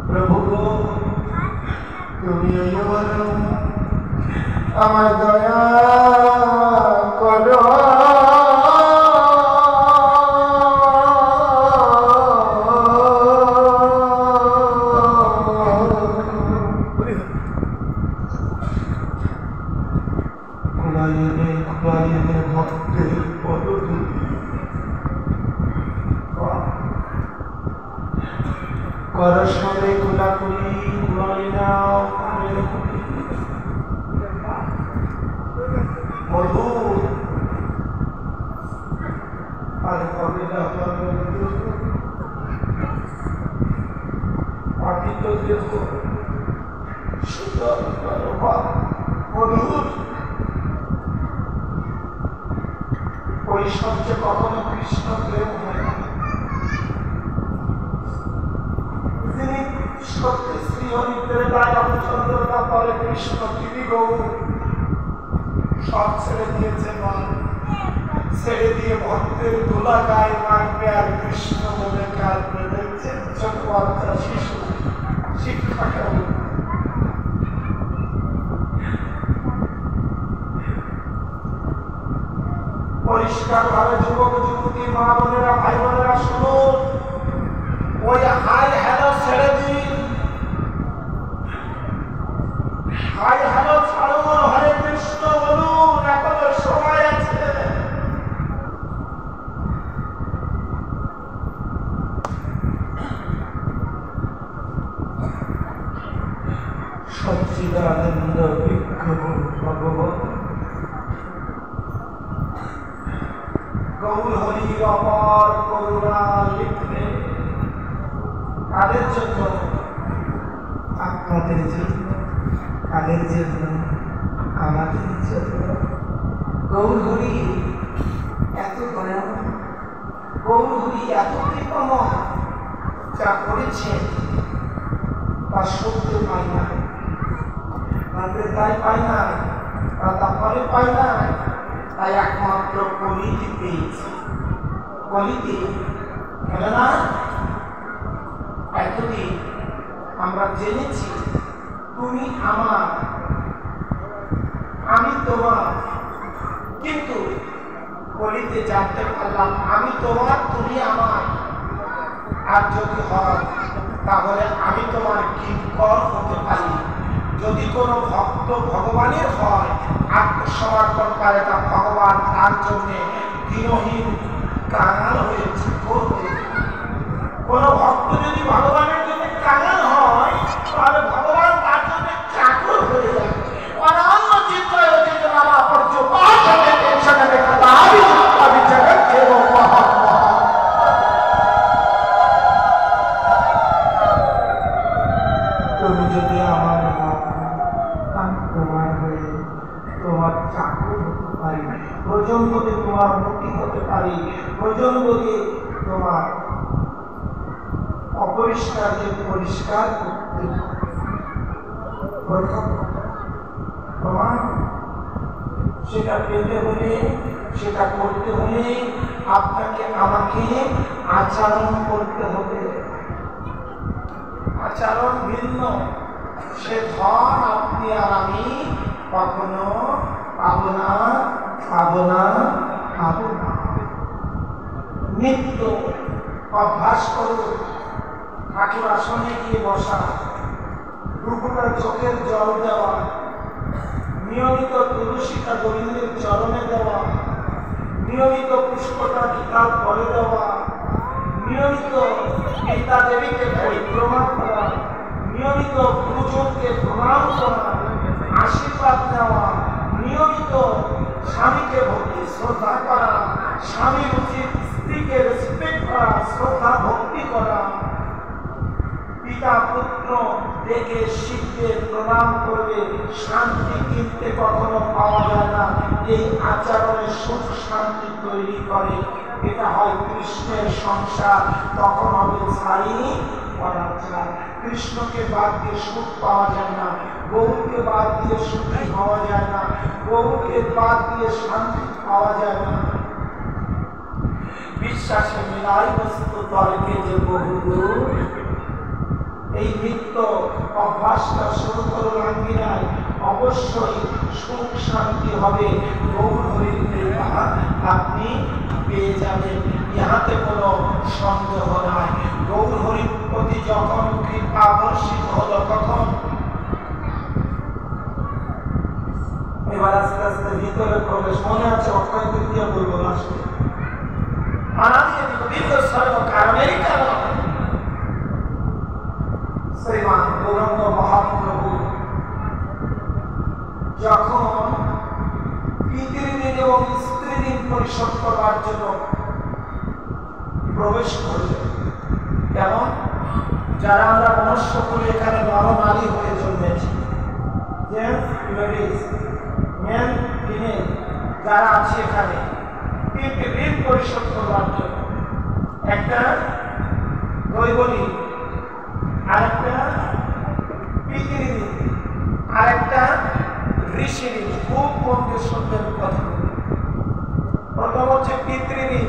প্রভু তুমি আমার দয়া করো। ভক্তের পদধূলি করস হবে কোলাকুলি কুড়াই নাও মধু আর কবে না পাঠিত দেব সুন্দর মধুর ঐশ্বর্য কখনো কৃষ্ণ প্রেম হয় না। যিনি সত্যি শ্রী হরিদ্রের গায়ে রামচন্দ্রতা পরে কৃষ্ণ তিনি গৌর সব ছেড়ে দিয়েছে মা, ছেড়ে দিয়ে ভক্তের ধুলা গায়ে মারবে আর কৃষ্ণ বলে কাঁদবে। দেখছেন ছোট বাচ্চা শিশু শিক্ষা কেমন পরিষ্কার ভাবে যুবক যুবতী মা বোনেরা ভাই বোনেরা শুনুন, ওই হাই হ্যালো ছেড়ে দিন, হাই হ্যালো ছাড়ুন, হরে কৃষ্ণ বলুন, এখনো সময় আছে। সচ্চিদানন্দ বিগ্রহ ভগবান গৌর হরির অপার করুণা লিখলে কাদের জন্য? আপনাদের জন্য, কাদের জন্য? আমাদের জন্য। গৌর হরি এত দয়া, গৌর হরি এত কৃপাময়, যা করেছেন তা সত্য পাই না, তাই পাই না, তারপরে পাই না, তাই একমাত্র কলিতে পেয়েছি। কলিতে কেন না? এতদিন আমরা জেনেছি তুমি আমার, আমি তোমার, কিন্তু কলিতে জানতে পারলাম আমি তোমার, তুমি আমার। আর যদি হয় তাহলে আমি তোমার কিঙ্কর হতে পারি। যদি কোনো ভক্ত ভগবানের হয়, আত্মসমর্পণ করে, তা ভগবান তার জন্য দিনহীন কাঙাল হয়েছে করবে। কোনো ভক্ত যদি ভগবানের জন্য কাঙাল হয়, তাহলে ভগবান তার জন্য চাকর হয়ে যাবে। অনন্য চিত্র অতীত নামা পর্য পাঠ হতে টেনশন দেখা দাবি আমি জগৎ এবং মহাত্মা। তুমি যদি আমার আমি তোমার হয়ে তোমার চাকর হতে পারি, প্রজন্মতে তোমার মুক্তি হতে পারি, প্রজন্মতে তোমার অপরিষ্কারকে পরিষ্কার করতে প্রমাণ সেটা পেতে হলে, সেটা করতে হলে আপনাকে আমাকে আচরণ করতে হবে। আচরণ ভিন্ন, সে ধন আপনি আর আমি কখনো পাবো না, পাবো না, পাবো না। নিত্য অভ্যাস করুন, ঠাকুর আসনে গিয়ে বসা, দুপুরা চোখের জল দেওয়া, নিয়মিত তুলসীটা গোবিন্দের চরণে দেওয়া, নিয়মিত পুষ্পটা গীতার পরে দেওয়া, নিয়মিত পিতা দেবীকে পরিক্রমা করা, নিয়মিত গুরুজনকে প্রণাম করা, আশীর্বাদ নেওয়া, নিয়মিত স্বামীকে ভক্তি শ্রদ্ধা করা, স্বামীর উচিত স্ত্রীকে রেসপেক্ট করা, শ্রদ্ধা ভক্তি করা, পিতা পুত্র দেখে শিখবে, প্রণাম করবে। শান্তি কিনতে কখনো পাওয়া যায় না, এই আচরণে সুখ শান্তি তৈরি করে। এটা হয় কৃষ্ণের সংসার, তখন হবে ছাই পরাচার। কৃষ্ণকে বাদ দিয়ে সুখ পাওয়া যায় না, গৌরকে বাদ দিয়ে সুখী পাওয়া যায় না, গৌরকে বাদ দিয়ে শান্তি পাওয়া যায় না। বিশ্বাসে মিলাই বস্তু তর্কে যে বহুদূর। এই নিত্য অভ্যাসটা শুরু করুন আঙ্গিনায়, অবশ্যই সুখ শান্তি হবে। গৌর হরির কৃপা আপনি পেয়ে যাবেন, ইহাতে কোনো সন্দেহ নাই। গৌর হরির প্রতি যখন কৃপা বর্ষিত হলো, তখন এবার আস্তে আস্তে ভিতরে প্রবেশ। মনে আছে অক্ষয় তৃতীয়া বলবো লাস্টে, দীর্ঘ সর্ব কারণেরই কারণ শ্রীমান গৌরাঙ্গ মহাপ্রভু যখন পিতৃদিন এবং স্ত্রীদিন পরিশোধ করবার জন্য প্রবেশ করলেন। কেমন? যারা আমরা মনুষ্য করে এখানে নরনারী হয়ে জন্মেছি, জেন্টস লেডিস, মেন ফিমেল যারা আছে এখানে, তিনটি ঋণ পরিশোধ করবার জন্য, একটা দৈবনী, আরেকটা পিতৃঋণ, আরেকটা ঋষিঋণ। খুব মন্দির শুনবেন কথা। প্রথম হচ্ছে পিতৃঋণ।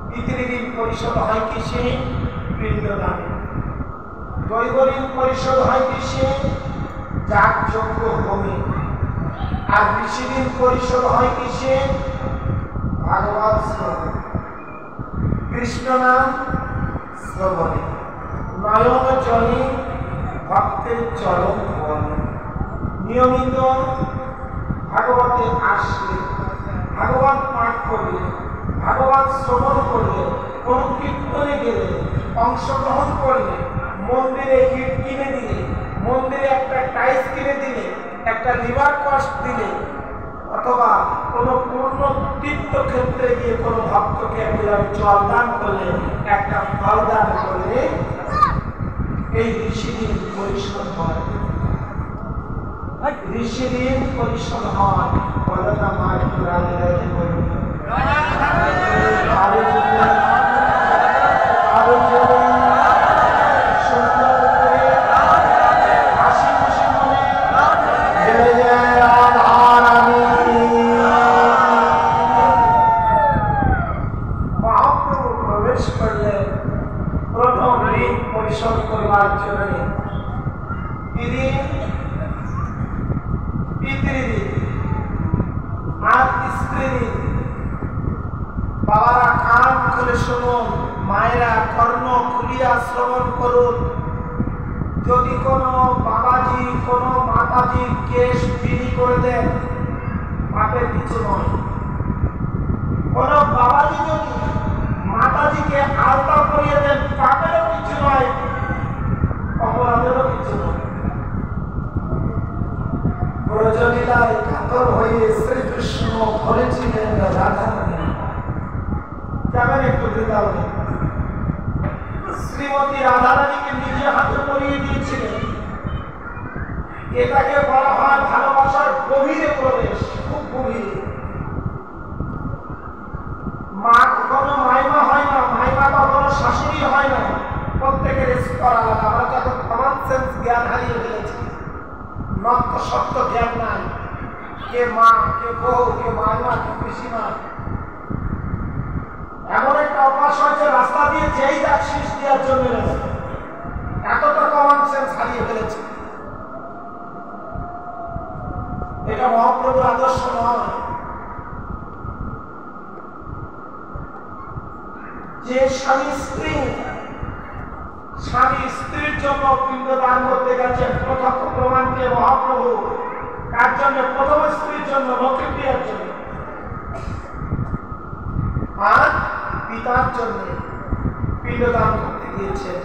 পিতৃঋণ পরিশোধ হয় কিসে? পিণ্ডদানে। দৈবঋণ পরিশোধ হয় কিসে? যাগযজ্ঞ হোমে। আর ঋষিঋণ পরিশোধ হয় কিসে? ভাগবত শ্রবণ, কৃষ্ণ নাম শ্রবণে। নয়ন জলে ভক্তের চরণ বল। নিয়মিত ভাগবতে আসলে, ভাগবত পাঠ করলে, ভাগবত শ্রবণ করলে, কোন কীর্তনে গেলে, অংশগ্রহণ করলে, মন্দিরে হিট কিনে দিলে, মন্দিরে একটা টাইলস কিনে দিলে, একটা লিভার কস্ট দিলে, অথবা কোনো পূর্ণ তীর্থক্ষেত্রে গিয়ে কোনো ভক্তকে একবার জল দান করলে, একটা ফল দান করলে, এই ঋষিঋণ পরিশোধ হয়। ঋষিঋণ পরিশোধ হয়। বলো না মা, একটু রাধে রাধে বলুন। আরো সুন্দর করে হাসি খুশি মনে জয় জয় রাধা রানী। মহাপ্রভু প্রবেশ করলেন প্রথম ঋণ পরিশোধ করবার জন্য। পিতৃঋণ আর স্ত্রীঋণ। বাবারা কান খুলে শুনুন, মায়েরা কর্ণ খুলিয়া শ্রবণ করুন। যদি কোনো বাবাজি কোনো মাতাজির কেশ বিলি করে দেন, পাপের কিছু নয়। কোনো বাবাজি যদি মাতাজিকে আলতা করিয়ে দেন, পাপেরও কিছু নয়, অপরাধেরও কিছু নয়। ব্রজলীলায় কাতর হয়ে শ্রীকৃষ্ণ বলেছিলেন রাধা রানী। যাবেন একটু বৃন্দাবনে, শ্রীমতী রাধা রানীকে নিজে হাতে পরিয়ে দিয়েছিলেন। এটাকে বলা হয় ভালোবাসার গভীরে প্রবেশ, খুব গভীরে। মা কখনো মাইমা হয় না, মাইমা কখনো শাশুড়ি হয় না, প্রত্যেকের স্তর আলাদা। আমরা তো এখন কমন সেন্স জ্ঞান হারিয়ে ফেলেছি, নত্য সত্য জ্ঞান নাই। কে মা, কে বউ, কে মাইমা, কে পিসিমা। এমন একটা অভ্যাস হয়েছে রাস্তা দিয়ে যেই যাক শীষ দেওয়ার জন্য এতটা কমন সেন্স হারিয়ে ফেলেছে। এটা মহাপ্রভুর আদর্শ নয়। যে স্বামী স্ত্রীর জন্য পিণ্ডদান করতে গেছে, প্রত্যক্ষ প্রমাণকে মহাপ্রভু কার জন্য? প্রথম স্ত্রীর জন্য, লক্ষ্মী প্রিয়ার জন্য, আর পিতার জন্য পিণ্ডদান করতে গিয়েছেন।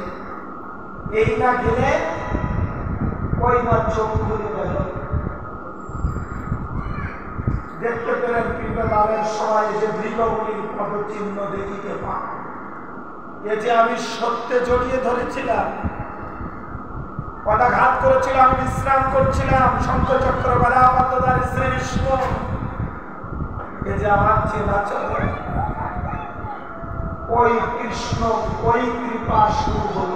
এই না গেলে ওই না চোখ খুলে গেল। দেখতে পেলেন পিণ্ডদানের সময় যে দীর্ঘগুলির পদচিহ্ন দেখিতে পান। এ যে আমি সত্যে জড়িয়ে ধরেছিলাম, পদাঘাত করেছিলাম, বিশ্রাম করছিলাম, শঙ্খচক্র গদা পদ্মধারী শ্রী বিষ্ণু, এ যে আমার চেনা চলে। ওই কৃষ্ণ, ওই কৃপা শুরু হল।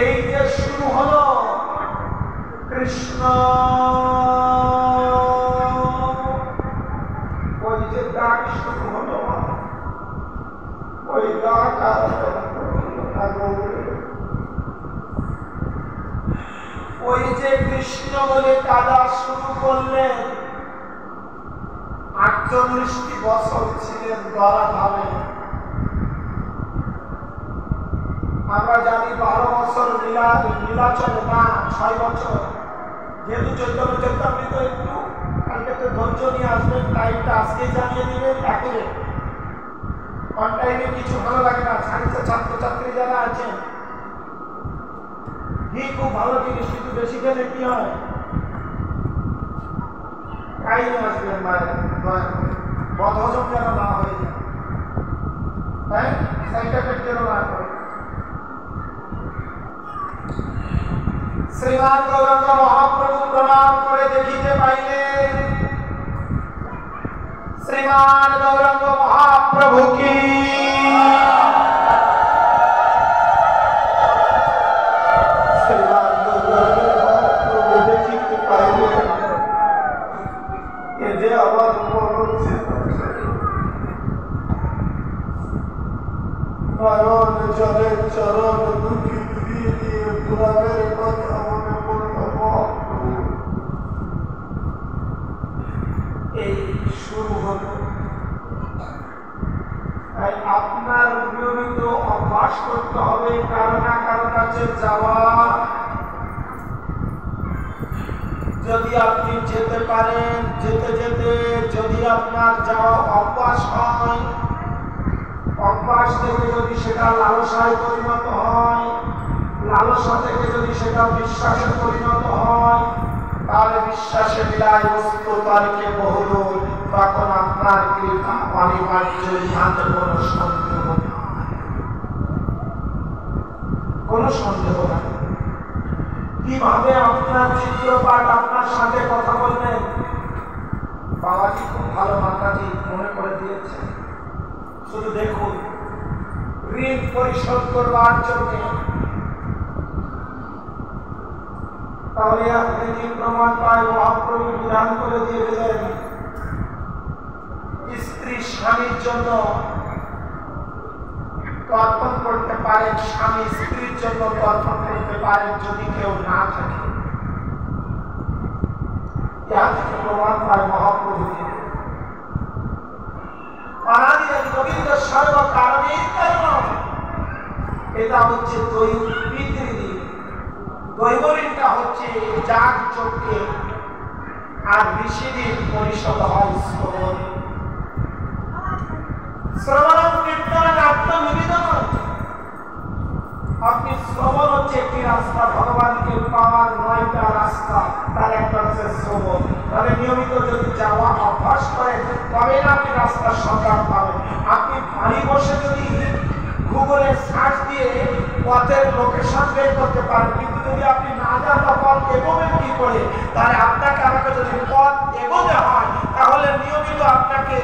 এই যে শুরু হলো কৃষ্ণ, ওই যে ডাক শুরু হলো, ওই ডাক ওই যে কৃষ্ণ বলে কাদা শুরু করলেন। 48টি বছর ছিলেন ধরাধামে। আমরা জানি 12 বছর নীলাচলে, না 6 বছর। যেহেতু চৈতন্য চৈতামৃত একটু কালকে তো ধৈর্য নিয়ে আসবেন, টাইমটা আজকে জানিয়ে দিবেন। একেবারে অন টাইমে কিছু ভালো লাগে না। সায়েন্সের ছাত্রছাত্রী যারা আছেন, ঘি খুব ভালো জিনিস, কিন্তু বেশি খেলে কি হয়? টাইমে আসবেন, বদহজম যেন না হয়ে যায়, তাই সাইড এফেক্ট যেন না করে। শ্রীমান গৌরাঙ্গ মহাপ্রভু প্রণাম করে দেখিতে পাইলেন। শ্রীমান গৌরাঙ্গ মহাপ্রভু কি চরণ দুঃখী দিয়ে পুরাণের কথা মনে পড়ল। এই শুরু হলো। তাই আপনার নিয়মিত অভ্যাস করতে হবে কারো না কারো কাছে যাওয়া। যদি আপনি যেতে পারেন, যেতে যেতে যদি আপনার যাওয়া অভ্যাস হয়, অভ্যাস থেকে যদি সেটা লালসায় পরিণত হয়, লালসা থেকে যদি সেটা বিশ্বাসে পরিণত হয়, তাহলে বিশ্বাসে মিলায় বস্তু তর্কে বহুল, তখন আপনার কৃপা অনিবার্য, ইহাতে কোনো সন্দেহ নাই, কোনো সন্দেহ নাই। কিভাবে আপনার চিত্রপাঠ আপনার সাথে কথা বললেন? বাবাজি খুব ভালো, মাতাজি মনে করে দিয়েছে। শুধু দেখুন, ঋণ পরিশোধ করবার জন্য, তাহলে আপনি কি প্রমাণ পায়? মহাপ্রভু বিধান করে দিয়ে দিলেন, স্ত্রী স্বামীর জন্য তর্পণ করতে পারেন, স্বামী স্ত্রীর জন্য তর্পণ করতে পারেন, যদি কেউ না থাকে। ইহা থেকে প্রমাণ পায় মহাপ্রভু গোবিন্দ সর্বকারণের কারণ। এটা হচ্ছে পিতৃঋণ। দৈবঋণটা হচ্ছে যাগ যজ্ঞে, আর ঋষিদের পরিশোধ হয় শ্রবণ। শ্রবণ কীর্তন আত্মনিবেদন। আপনি শ্রবণ হচ্ছে একটি রাস্তা, ভগবানকে পাওয়ার 9টা রাস্তা, তার একটা হচ্ছে শ্রবণ। তাহলে নিয়মিত যদি যাওয়া অভ্যাস করেন, তবে না আপনি রাস্তার সন্ধান পাবেন। আপনি বাড়ি বসে যদি গুগলে সার্চ দিয়ে পথের লোকেশন বের করতে পারেন, কিন্তু যদি আপনি না জানা পথ এগোবেন কি করে, তাহলে আপনাকে আমাকে যদি পথ এগোতে হয়, তাহলে নিয়মিত আপনাকে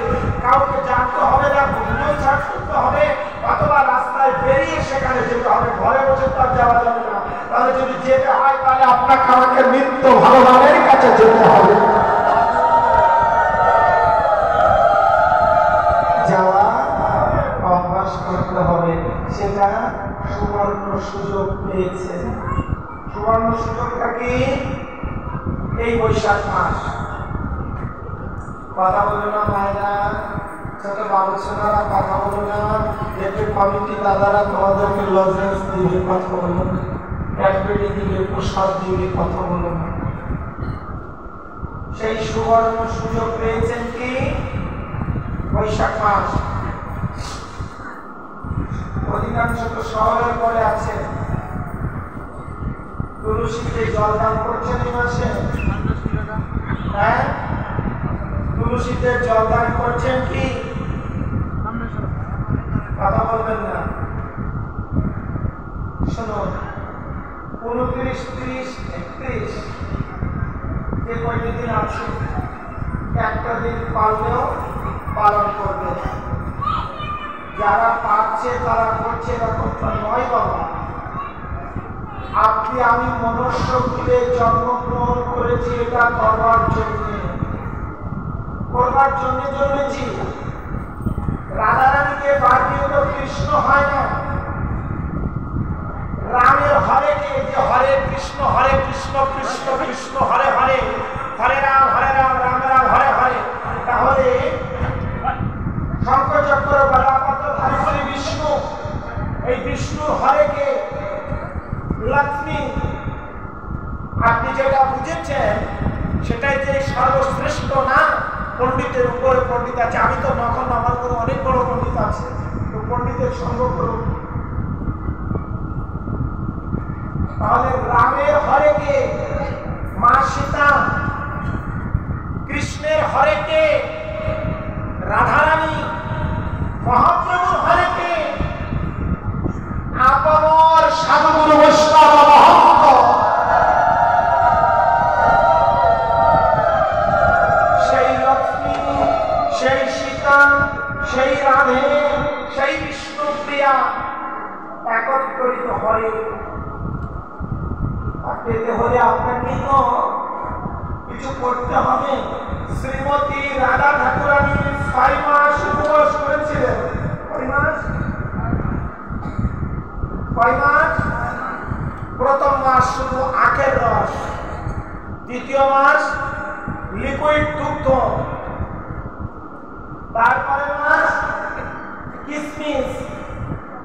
কাউকে জানতে হবে না, গুগল সার্চ করতে হবে, অথবা রাস্তায় বেরিয়ে সেখানে যেতে হবে। ঘরে বসে তো আর যাওয়া যাবে না। তাহলে যদি যেতে হয়, তাহলে আপনাকে আমাকে নিত্য ভগবানের কাছে যেতে হবে। যাওয়া অভ্যাস করতে হবে, সেটা সুবর্ণ সুযোগ পেয়েছে। সুবর্ণ সুযোগটা কি? এই বৈশাখ মাস। কথা বলো না মায়েরা, ছোট বাবু ছোটরা কথা বলো না, দেখবে কমিটি দাদারা তোমাদেরকে লজেন্স দিবে, কথা বলো না, ক্যাডবেরি দিবে, প্রসাদ দিবে, কথা বলো না। সেই সুবর্ণ সুযোগ পেয়েছেন কি? বৈশাখ মাস। অধিকাংশ তো শহরের পরে আছে, তুলসীতে জল দান করছেন এই মাসে। হ্যাঁ, তুলসীতে জল দান করছেন কি? কথা বলবেন না। শোনো, 29, 30, 31 যে কয়টি দিন আছে, একটা দিন পারলেও পালন করবে। যারা পারছে তারা করছে, এরকমটা নয় বাবা। আপনি আমি মনুষ্য কুলে জন্মগ্রহণ করেছি এটা করবার জন্য জন্মেছি। রাধারানীকে বাড়িয়ে তো কৃষ্ণ হয় না। রামের হরে কে? যে হরে কৃষ্ণ কৃষ্ণ কৃষ্ণ হরে হরে, হরে রাম রাম রাম হরে হরে। তাহলে শঙ্খচক্র গদাপদ্মধারী শ্রী বিষ্ণু, এই বিষ্ণুর হরে কে? লক্ষ্মী। আপনি যেটা বুঝেছেন সেটাই যে সর্বশ্রেষ্ঠ না? পণ্ডিতের উপরে পণ্ডিত আছে। আমি তো নখন, আমার কোনো অনেক বড় পণ্ডিত আছে, তো পণ্ডিতের সঙ্গ করুন। তাহলে রামের হরে কে? মা সীতা। কৃষ্ণের হরে কে? রাধারানী। মহাপ্রভুর হরে কে? আপমর সাধুগুরু বৈষ্ণব মহন্ত। সেই লক্ষ্মী, সেই সীতা, সেই রাধে, সেই বিষ্ণুপ্রিয়া একত্রিত হরে। পেতে হলে আপনাকে তো কিছু করতে হবে। শ্রীমতী রাধা ঠাকুরানী 6 মাস উপবাস করেছিলেন। কয় মাস? প্রথম মাস শুধু আখের রস, দ্বিতীয় মাস লিকুইড দুগ্ধ, তারপরে মাস কিশমিশ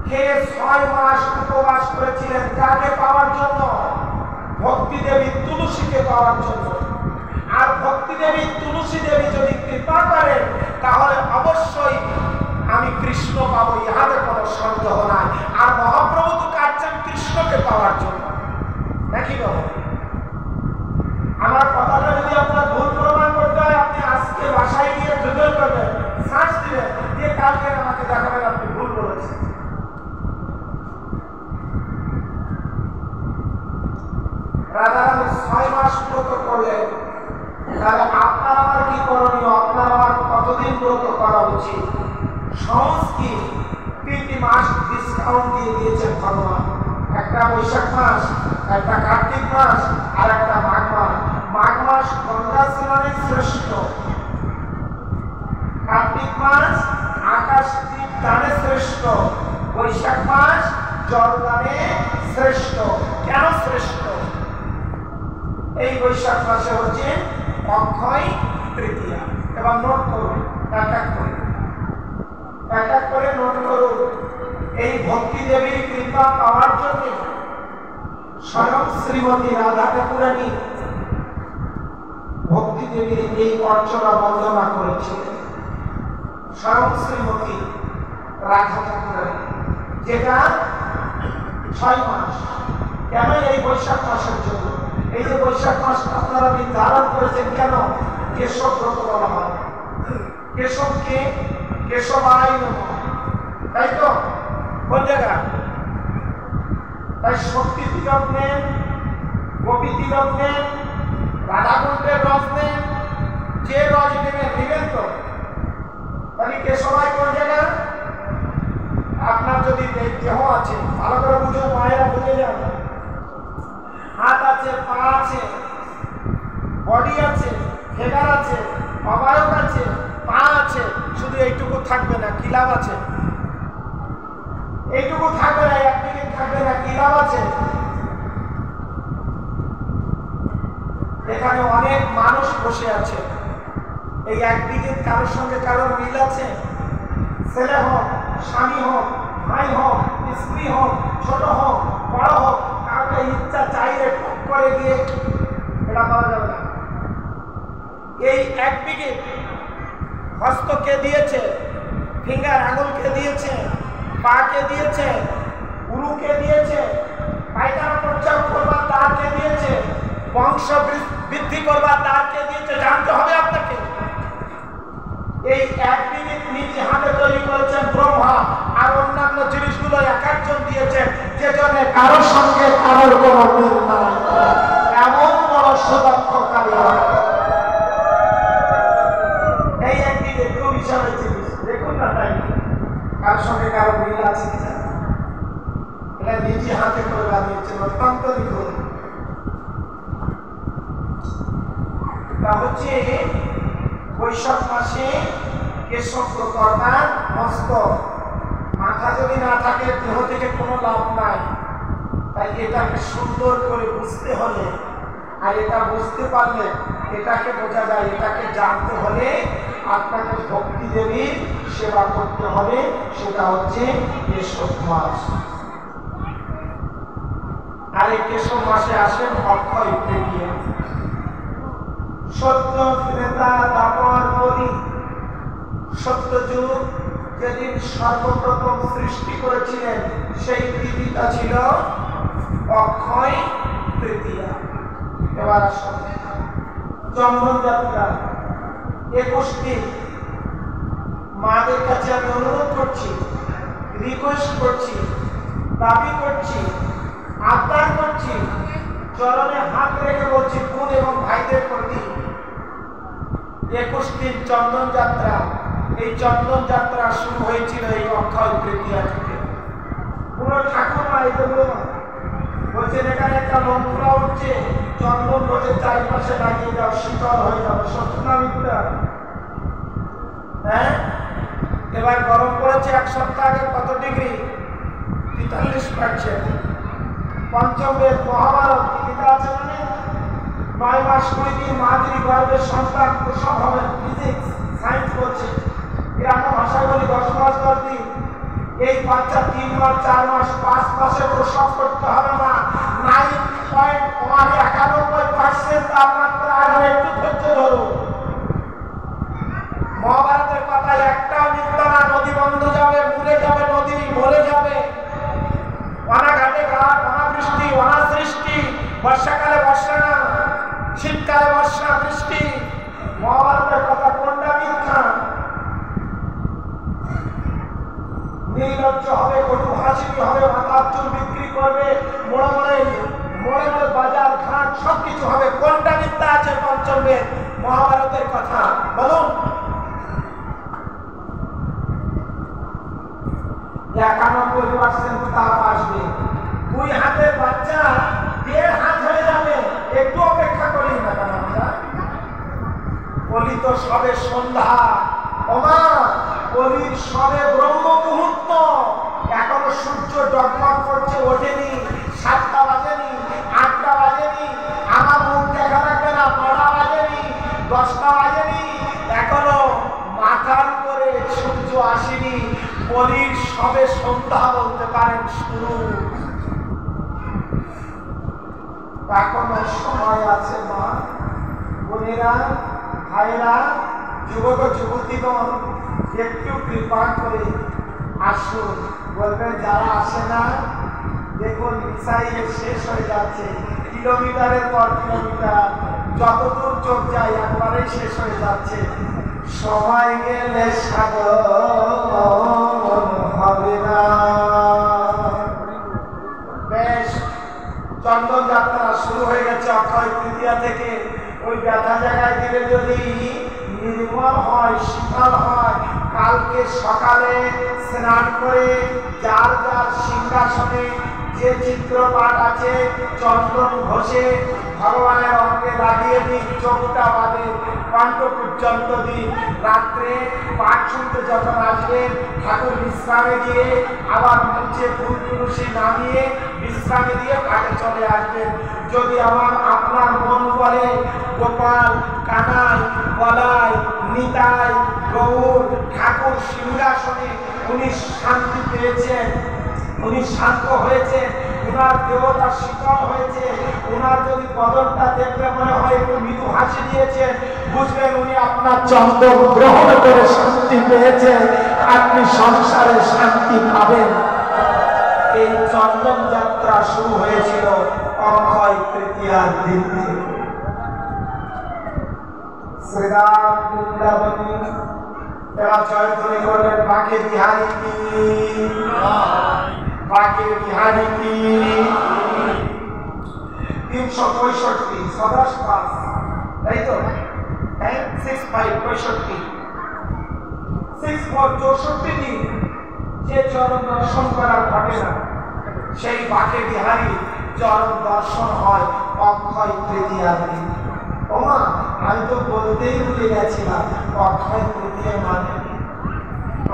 খেয়ে 6 মাস উপবাস করেছিলেন। কাকে পাওয়ার জন্য? ভক্তি দেবী তুলসীকে পাওয়ার জন্য। আর ভক্তি দেবী তুলসী দেবী যদি কৃপা করেন তাহলে অবশ্যই আমি কৃষ্ণ পাবো, ইহাতে কোনো সন্দেহ নাই। আর মহাপ্রভু তো কাটছেন কৃষ্ণকে পাওয়ার জন্য, নাকি বাবা? আমার কথাটা যদি আপনার ভুল প্রমাণ করতে হয়, আপনি আজকে বাসায় গিয়ে জুগল করবেন, শ্বাস দিবেন, দিয়ে কালকে আমাকে দেখাবেন আপনি ভুল বলেছেন। রাধারানী 6 মাস ব্রত করলেন। তাহলে আপনার আমার কি করণীয়? আপনার আমার কতদিন ব্রত করা উচিত? সংস্কৃত 3টি মাস ডিসকাউন্ট দিয়ে দিয়েছেন ভগবান। একটা বৈশাখ মাস, একটা কার্তিক মাস, আর একটা মাঘ মাস। মাঘ মাস গঙ্গা স্নানে শ্রেষ্ঠ, কার্তিক মাস আকাশ দীপ দানে শ্রেষ্ঠ, বৈশাখ মাস জল দানে শ্রেষ্ঠ। কেন শ্রেষ্ঠ? এই বৈশাখ মাসে হচ্ছে অক্ষয় তৃতীয়া। এবার নোট করুন, এক এক করে নোট করুন। এই ভক্তি দেবীর কৃপা পাওয়ার জন্য স্বয়ং শ্রীমতী রাধা ঠাকুরানী ভক্তি দেবীর এই অর্চনা বন্দনা করেছিলেন। স্বয়ং শ্রীমতী রাধা ঠাকুরানী, যেটা 6 মাস। কেন? এই বৈশাখ মাসের জন্য। এই যে বৈশাখ মাস আপনারা নির্ধারণ করেছেন কেন? কেশব ব্রত বলা হয়। কেশবকে কেশবায় নমঃ, তাই তো? কোন জায়গা? তাই শক্তি তিলক নেন, গোপী তিলক নেন, রাধাকুণ্ডের রস নেন, যে রস নেবেন তো। তাহলে কেশবায় কোন জায়গা? আপনার যদি দেহ আছে, ভালো করে বুঝো, মায়েরা বুঝে যান। হাত আছে, পা আছে, বডি আছে, ফেগার আছে, অবয়ব আছে, পা আছে, শুধু এইটুকু থাকবে না, কি লাভ আছে? এইটুকু থাকবে না, একদিকে থাকবে না, কি লাভ আছে? এখানে অনেক মানুষ বসে আছে, এই একদিকে কারোর সঙ্গে কারোর মিল আছে? ছেলে হোক, স্বামী হোক, ভাই হোক, স্ত্রী হোক, ছোট হোক, বড় হোক, কাউকে ইচ্ছা চাইলে টুক করে দিয়ে এটা করা যাবে না। এই এক বিঘে হস্ত কে দিয়েছে? ফিঙ্গার, আঙুলকে দিয়েছে, পা কে দিয়েছে, উরু কে দিয়েছে, পায়খানা প্রচার করবার তার কে দিয়েছে, বংশ বৃদ্ধি করবার তার কে দিয়েছে, জানতে হবে আপনাকে। এই এক মিনিট নিজে হাতে তৈরি করেছেন ব্রহ্মা, আর অন্যান্য জিনিসগুলো এক একজন দিয়েছে, যে জন্য কারোর সঙ্গে কারোর কোনো মিল নাই। এমন বড় সুদক্ষ কারিগর এই একদিকে খুব হিসাবে জিনিস দেখুন না, তাই কারোর সঙ্গে কারো মিল আছে কিনা? এটা নিজে হাতে করে বানিয়েছেন, অত্যন্ত নিখুঁত। তা হচ্ছে বৈশাখ মাসে কেশবকর্তার মস্তক, মাথা যদি না থাকে দেহ থেকে কোনো লাভ নাই। তাই এটাকে সুন্দর করে বুঝতে হলে, আর এটা বুঝতে পারলে এটাকে বোঝা যায়, এটাকে জানতে হলে আপনাকে ভক্তি দেবীর সেবা করতে হবে, সেটা হচ্ছে কেশব মাস। আর এই কেশব মাসে আসেন অক্ষয় তৃতীয়া। সত্য, ত্রেতা, দ্বাপর, কলি, সত্যযুগ যেদিন সর্বপ্রথম সৃষ্টি করেছিলেন সেই তিথিটা ছিল অক্ষয় তৃতীয়া। এবার আসুন চন্দন যাত্রা 21 দিন। মাদের কাছে আমি অনুরোধ করছি, রিকোয়েস্ট করছি, দাবি করছি, আবদার করছি, চরণে হাত রেখে বলছি বোন এবং ভাইদের প্রতি, 21 দিন চন্দন যাত্রা। এই চন্দন যাত্রা শুরু হয়েছিল এই অক্ষয় তৃতীয়া থেকে। পুরো ঠাকুরমা এই বলছেন এখানে একটা লঙ্কুরা উঠছে, চন্দন রোদের চারিপাশে লাগিয়ে যাও, শীতল হয়ে যাবে। সত্য না মিথ্যা? হ্যাঁ, এবার গরম পড়েছে, এক সপ্তাহ আগে কত ডিগ্রি? 43%। পঞ্চমের মহাভারত গীতা আছে, মানে 9 মাস 20 দিন মাতৃ গর্ভের সন্তান প্রসব হবে। ফিজিক্স, সায়েন্স বলছে। গ্রাম্য ভাষায় বলি 10 মাস 10 দিন। এই বাচ্চা 3 মাস 4 মাস 5 মাসে প্রসব করতে হবে না। 9.91% তাপমাত্রা। আর একটু ধৈর্য ধরো। মহাভারতের কথায় একটাও মিথ্যা না। নদী বন্ধ যাবে, মুড়ে যাবে, নদী মরে যাবে। অনাঘাটে ঘাট, অনাবৃষ্টি, অনাসৃষ্টি। বর্ষাকালে বর্ষা না, শীতকালে বর্ষা বৃষ্টি। মহাভারতের কথা কোনটা মিথ্যা? নির্লজ্জ হবে, কটু ভাষিনী হবে, মাথার চুল বিক্রি করবে, মোড়ে মোড়ে বাজার ঘাট সবকিছু হবে। কোনটা মিথ্যা আছে পঞ্চমের মহাভারতের কথা বলুন? 91% তাপ আসবে। 2 হাতের বাচ্চা 1.5 হাত হয়ে যাবে। একটু অপেক্ষা করি না কেন আমরা? বলি তো সবে সন্ধ্যা, ওমা বলির সবে ব্রহ্ম মুহূর্ত, এখনো সূর্য জগমগ করছে, ওঠেনি। 7টা বাজেনি, 8টা বাজেনি, আমার মুখ দেখা লাগবে না, 9টা বাজেনি, 10টা বাজেনি, এখনো মাথার উপরে সূর্য আসেনি। বলির সবে সন্ধ্যা বলতে পারেন শুরু। এখনো সময় আছে মা, বোনেরা, ভাইরা, যুবক যুবতীগণ, একটু কৃপা করে আসুন। বলবেন যারা আসে না, দেখুন মিসাইলে শেষ হয়ে যাচ্ছে, কিলোমিটারের পর কিলোমিটার, যতদূর চোখ যায় একবারেই শেষ হয়ে যাচ্ছে। সময় গেলে সাগর হবে না। বেশ, চন্দন যাত্রা শুরু হয়ে গেছে অক্ষয় তৃতীয়া থেকে। ওই ব্যথা জায়গায় দিলে যদি নির্মল হয়, শীতল হয়, কালকে সকালে স্নান করে যার যার সিংহাসনে যে চিত্রপাট আছে চন্দন ঘষে ভগবানের অঙ্গে লাগিয়ে দিন, চোখটা বাদে কণ্ঠ পর্যন্ত দিন। রাত্রে পাঠ শুনতে যখন আসবেন ঠাকুর বিশ্রামে দিয়ে আবার মঞ্চে ফুল তুলসী নামিয়ে বিশ্রামে দিয়ে পাঠে চলে আসবেন। যদি আপনার মন বলে গোপাল কানাই বলাই নিতাই গৌর ঠাকুর সিংহাসনে উনি শান্তি পেয়েছেন, উনি শান্ত হয়েছে, উনার দেবতা শীতল হয়েছে, উনার যদি বদনটা দেখলে মনে হয় একটু মৃদু হাসি দিয়েছেন, বুঝবেন উনি আপনার চন্দন গ্রহণ করে শান্তি পেয়েছেন, আপনি সংসারে শান্তি পাবেন। এই চন্দন যাত্রা শুরু হয়েছিল অক্ষয় তৃতীয়ার দিন থেকে। শ্রীরাম বৃন্দাবনী এরা জয়ধ্বনি করলেন বাঁকে বিহারী কি, বাঁকে বিহারী কি। 365 সদাস পাস, তাই তো? 65 64 দিন যে চরণ দর্শন করা ঘটে না, সেই বাঁকে বিহারী চরণ দর্শন হয় অক্ষয় তৃতীয়ার দিন। ওমা, আমি তো বলতেই ভুলে গেছিলাম অক্ষয় তৃতীয়া মানে।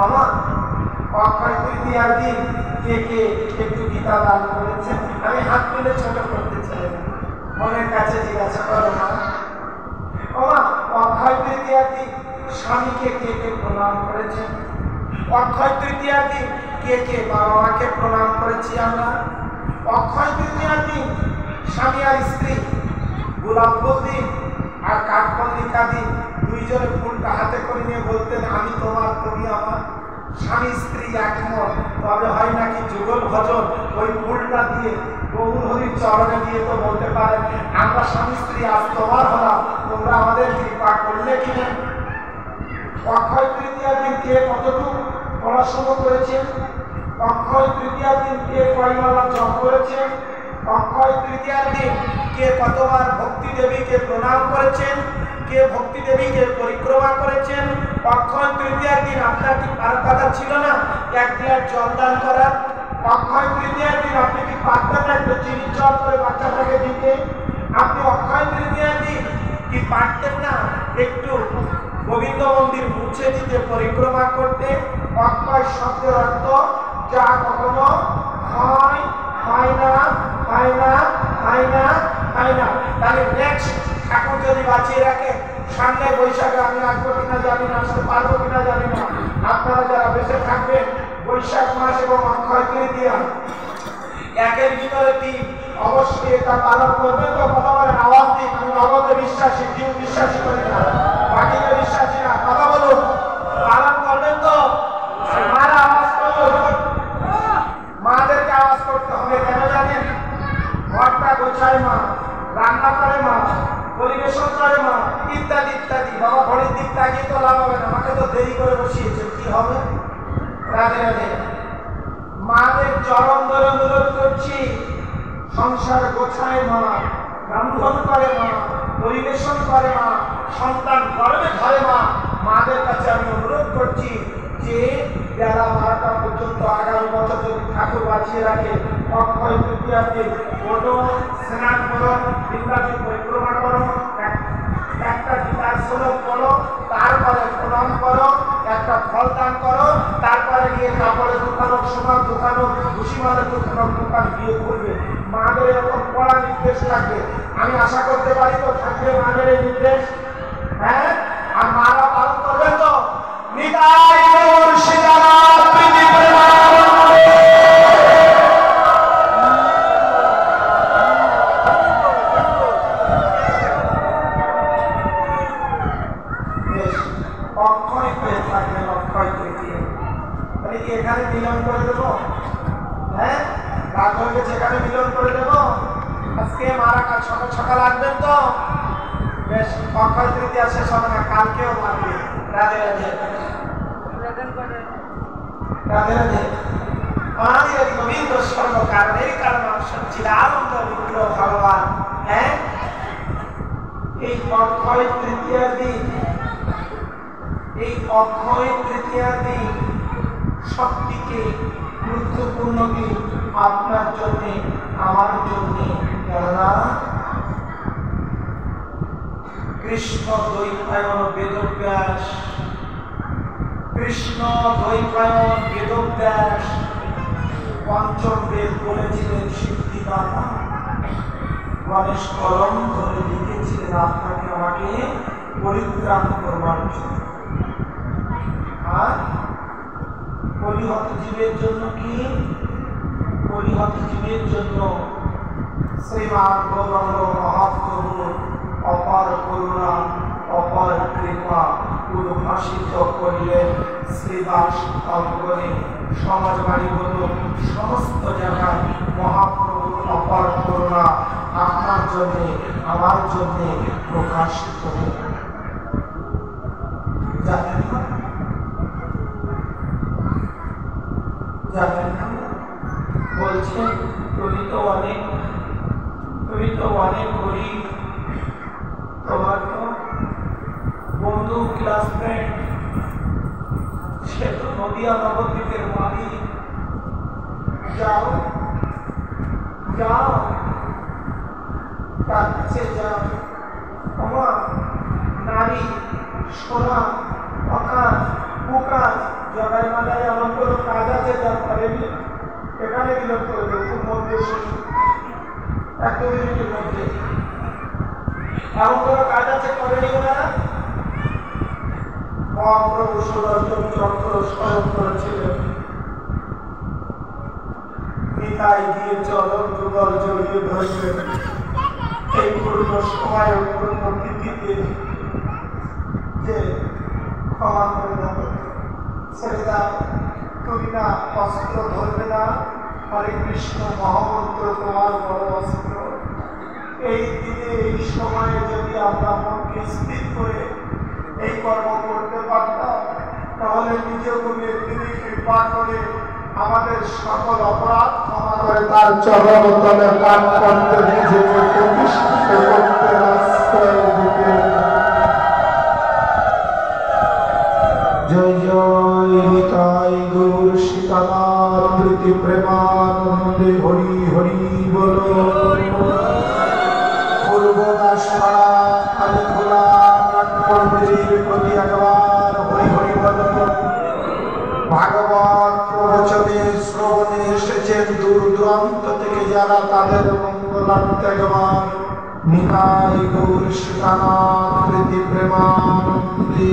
আমার অক্ষয় তৃতীয়ার দিন কে কে একটু গীতা দান করেছেন? আমি হাত তুলে ছোট করতে চাই, মনের কাছে জিজ্ঞাসা করো না। ওমা, অক্ষয় তৃতীয়ার দিন স্বামীকে কে কে প্রণাম করেছেন? অক্ষয় তৃতীয়ার দিন কে কে বাবা মাকে প্রণাম করেছি আমরা? অক্ষয় তৃতীয়ার দিন স্বামী আর স্ত্রী গোলাপ দিন আর কাঠমল্লিকা দিন দুইজনে ফুলটা হাতে করে নিয়ে বলতেন আমি তোমার তুমি আমার। স্বামী স্ত্রী একমত, তবে হয় নাকি যুগল ভজন ওই ফুলটা দিয়ে গৌর হরির চরণে দিয়ে তো বলতে পারেন আমরা স্বামী স্ত্রী আজ তোমার হলাম, তোমরা আমাদের কৃপা করলে কিনা। অক্ষয় তৃতীয়ার দিন কে কতটুকু পড়াশোনা করেছেন? অক্ষয় তৃতীয়ার দিন কে কয়মালা জপ করেছেন? অক্ষয় তৃতীয়ার দিন কে কতবার ভক্তি দেবীকে প্রণাম করেছেন? কে ভক্তি দেবীকে পরিক্রমা করেছেন? অক্ষয় তৃতীয়ার দিন আপনার কি পারকাতা ছিল না এক গ্লাস জল দান করার? অক্ষয় তৃতীয়ার দিন আপনি কি পারতেন না একটু চিনি জল করে বাচ্চাটাকে দিতে? আপনি অক্ষয় তৃতীয়ার দিন কি পারতেন না একটু গোবিন্দ মন্দির মুছে দিতে, পরিক্রমা করতে? অক্ষয় শব্দের অর্থ যা কখনো হয় হয় না, হয় না, হয় না, হয় না। তাহলে নেক্সট ঠাকুর যদি বাঁচিয়ে রাখে সামনে বৈশাখে আমি আসবো কিনা জানি না, আসতে পারবো কিনা জানি না, আপনারা যারা বেঁচে থাকবেন বৈশাখ মাস এবং অক্ষয় তৃতীয়া একের ভিতরে 3 অবশ্যই এটা পালন করবেন তো? কথা বলেন, আওয়াজ দিন। আমি নগদে বিশ্বাসী, কেউ বিশ্বাসী করি না, বাকিতে বিশ্বাসী না। কথা বলুন, পালন করবেন তো? মারা আওয়াজ করুন, মাদেরকে আওয়াজ করতে হবে। কেন জানেন? ঘরটা গোছায় মা, রান্না করে মা, পরিবেশন করে মা, ইত্যাদি ইত্যাদি। বাবা ঘরের দিক তাকিয়ে তো লাভ হবে না, আমাকে তো দেরি করে বসিয়েছে, কি হবে? রাধে রাধে। মাদের চরণ ধরে অনুরোধ করছি, সংসার গোছায় মা, রান্ধন করে মা, পরিবেশন করে মা, সন্তান গর্বে ধরে মা। মাদের কাছে আমি অনুরোধ করছি যে বেলা 12টা পর্যন্ত আগামী বছর যদি ঠাকুর বাঁচিয়ে রাখে অক্ষয় তৃতীয়াতে ওঠো, স্নান করো, ইংরাজি পরিক্রমা করো, একটা গীতার শ্লোক করো, তারপরে প্রণাম করো, একটা ফল দান করো, তারপরে গিয়ে কাপড়ের দোকানো, সোনার দোকানো, ভুসিমালের দোকান গিয়ে করবে। মাদের এরকম কড়া নির্দেশ থাকবে। আমি আশা করতে পারি তো থাকবে মাদের এই নির্দেশ? হ্যাঁ, আর মারা পালন করবে তো? নিতাই গৌর সীতারাম প্রীতি প্রণাম। অক্ষয় পেয়ে থাকবেন অক্ষয় তৃতীয়া। তাহলে কি এখানে মিলন করে দেবো? হ্যাঁ, রাত হয়ে গেছে, এখানে মিলন করে দেবো। আজকে মারা কাল সকাল সকাল আসবেন তো? বেশ, অক্ষয় তৃতীয়া শেষ হবে না, কালকেও মারবে। রাধে রাধে, রাধে রাধে। আমাদের গোবিন্দ স্বর্ণ কারণের কারণ সচ্চিদানন্দ বিগ্রহ ভগবান। হ্যাঁ, এই অক্ষয় তৃতীয়ার দিন, এই অক্ষয় তৃতীয়ার দিন সবথেকে গুরুত্বপূর্ণ দিন। আপনার জন্যে, আমার জন্যে। কেননা কৃষ্ণ দ্বৈপায়ন বেদব্যাস, কৃষ্ণ দ্বৈপায়ন বেদব্যাস পঞ্চম বেদ বলেছিলেন সিদ্ধিদাতা। গণেশ কলম ধরে লিখেছিলেন আপনাকে আমাকে পরিত্রাণ করবার জন্য। আর পরিহত জীবের জন্য কি? পরিহত জীবের জন্য শ্রীমান গৌরাঙ্গ মহাপ্রভুর অপার করুণা, অপার কৃপা উদ্ভাসিত করিলেন শ্রীবাস অঙ্গনে। সমাজ বাড়ি বলুন, সমস্ত জায়গায় মহাপ্রভুর অপার করুণা আপনার জন্যে, আমার জন্যে প্রকাশিত। জানেন না? জানেন না? বলছেন তুমি তো অনেক গরিব, তোমার তো বন্ধু ক্লাসমেট সে তো নদিয়া নবদ্বীপের মালিক, যাও যাও তার কাছে যাও। আমার নারী সোনা অকাশ কুকাশ জগাই মালায় আমার কোনো কাজ আছে যা করেনি, এখানে বিলোপ করে দেবো। খুব মধ্যে শুনি 1 মিনিটের মধ্যে এমন কোনো কাজ আছে করেনি ওনারা। মহাপ্রভু সুদর্শন চক্র স্মরণ করেছিলেন, নিতাই দিয়ে চরণ যুগল জড়িয়ে ধরলেন। এই পূর্ণ সময় পূর্ণ তিথিতে যে ক্ষমা করে দাও, ছেড়ে দাও, তুমি না অস্ত্র ধরবে না, হরে কৃষ্ণ মহামন্ত্র তোমার বড় অস্ত্র। এই দিনে এই সময়ে যদি আমরা মনকে স্থির করে এই কর্ম করতে পারতাম, তাহলে নিজ গুণে তিনি কৃপা করে আমাদের সকল অপরাধ ক্ষমা করে তার চরণ তলে পাঠ করতে, নিজেকে প্রতিষ্ঠিত করতে আশ্রয় দিতে। জয় জয় নিতাই গৌর সীতানাথ প্রীতি প্রেমানন্দে হরি হরি বল। পূর্বদাসপাড়া আলিখোলা নাট মন্দিরের প্রতি একবার হরি হরি বল। ভাগবত প্রবচনে শ্রবণে এসেছেন দূর দূরান্ত থেকে যারা, তাদের মঙ্গলার্থে একবার নিতাই গৌর সীতানাথ প্রীতি প্রেমানন্দে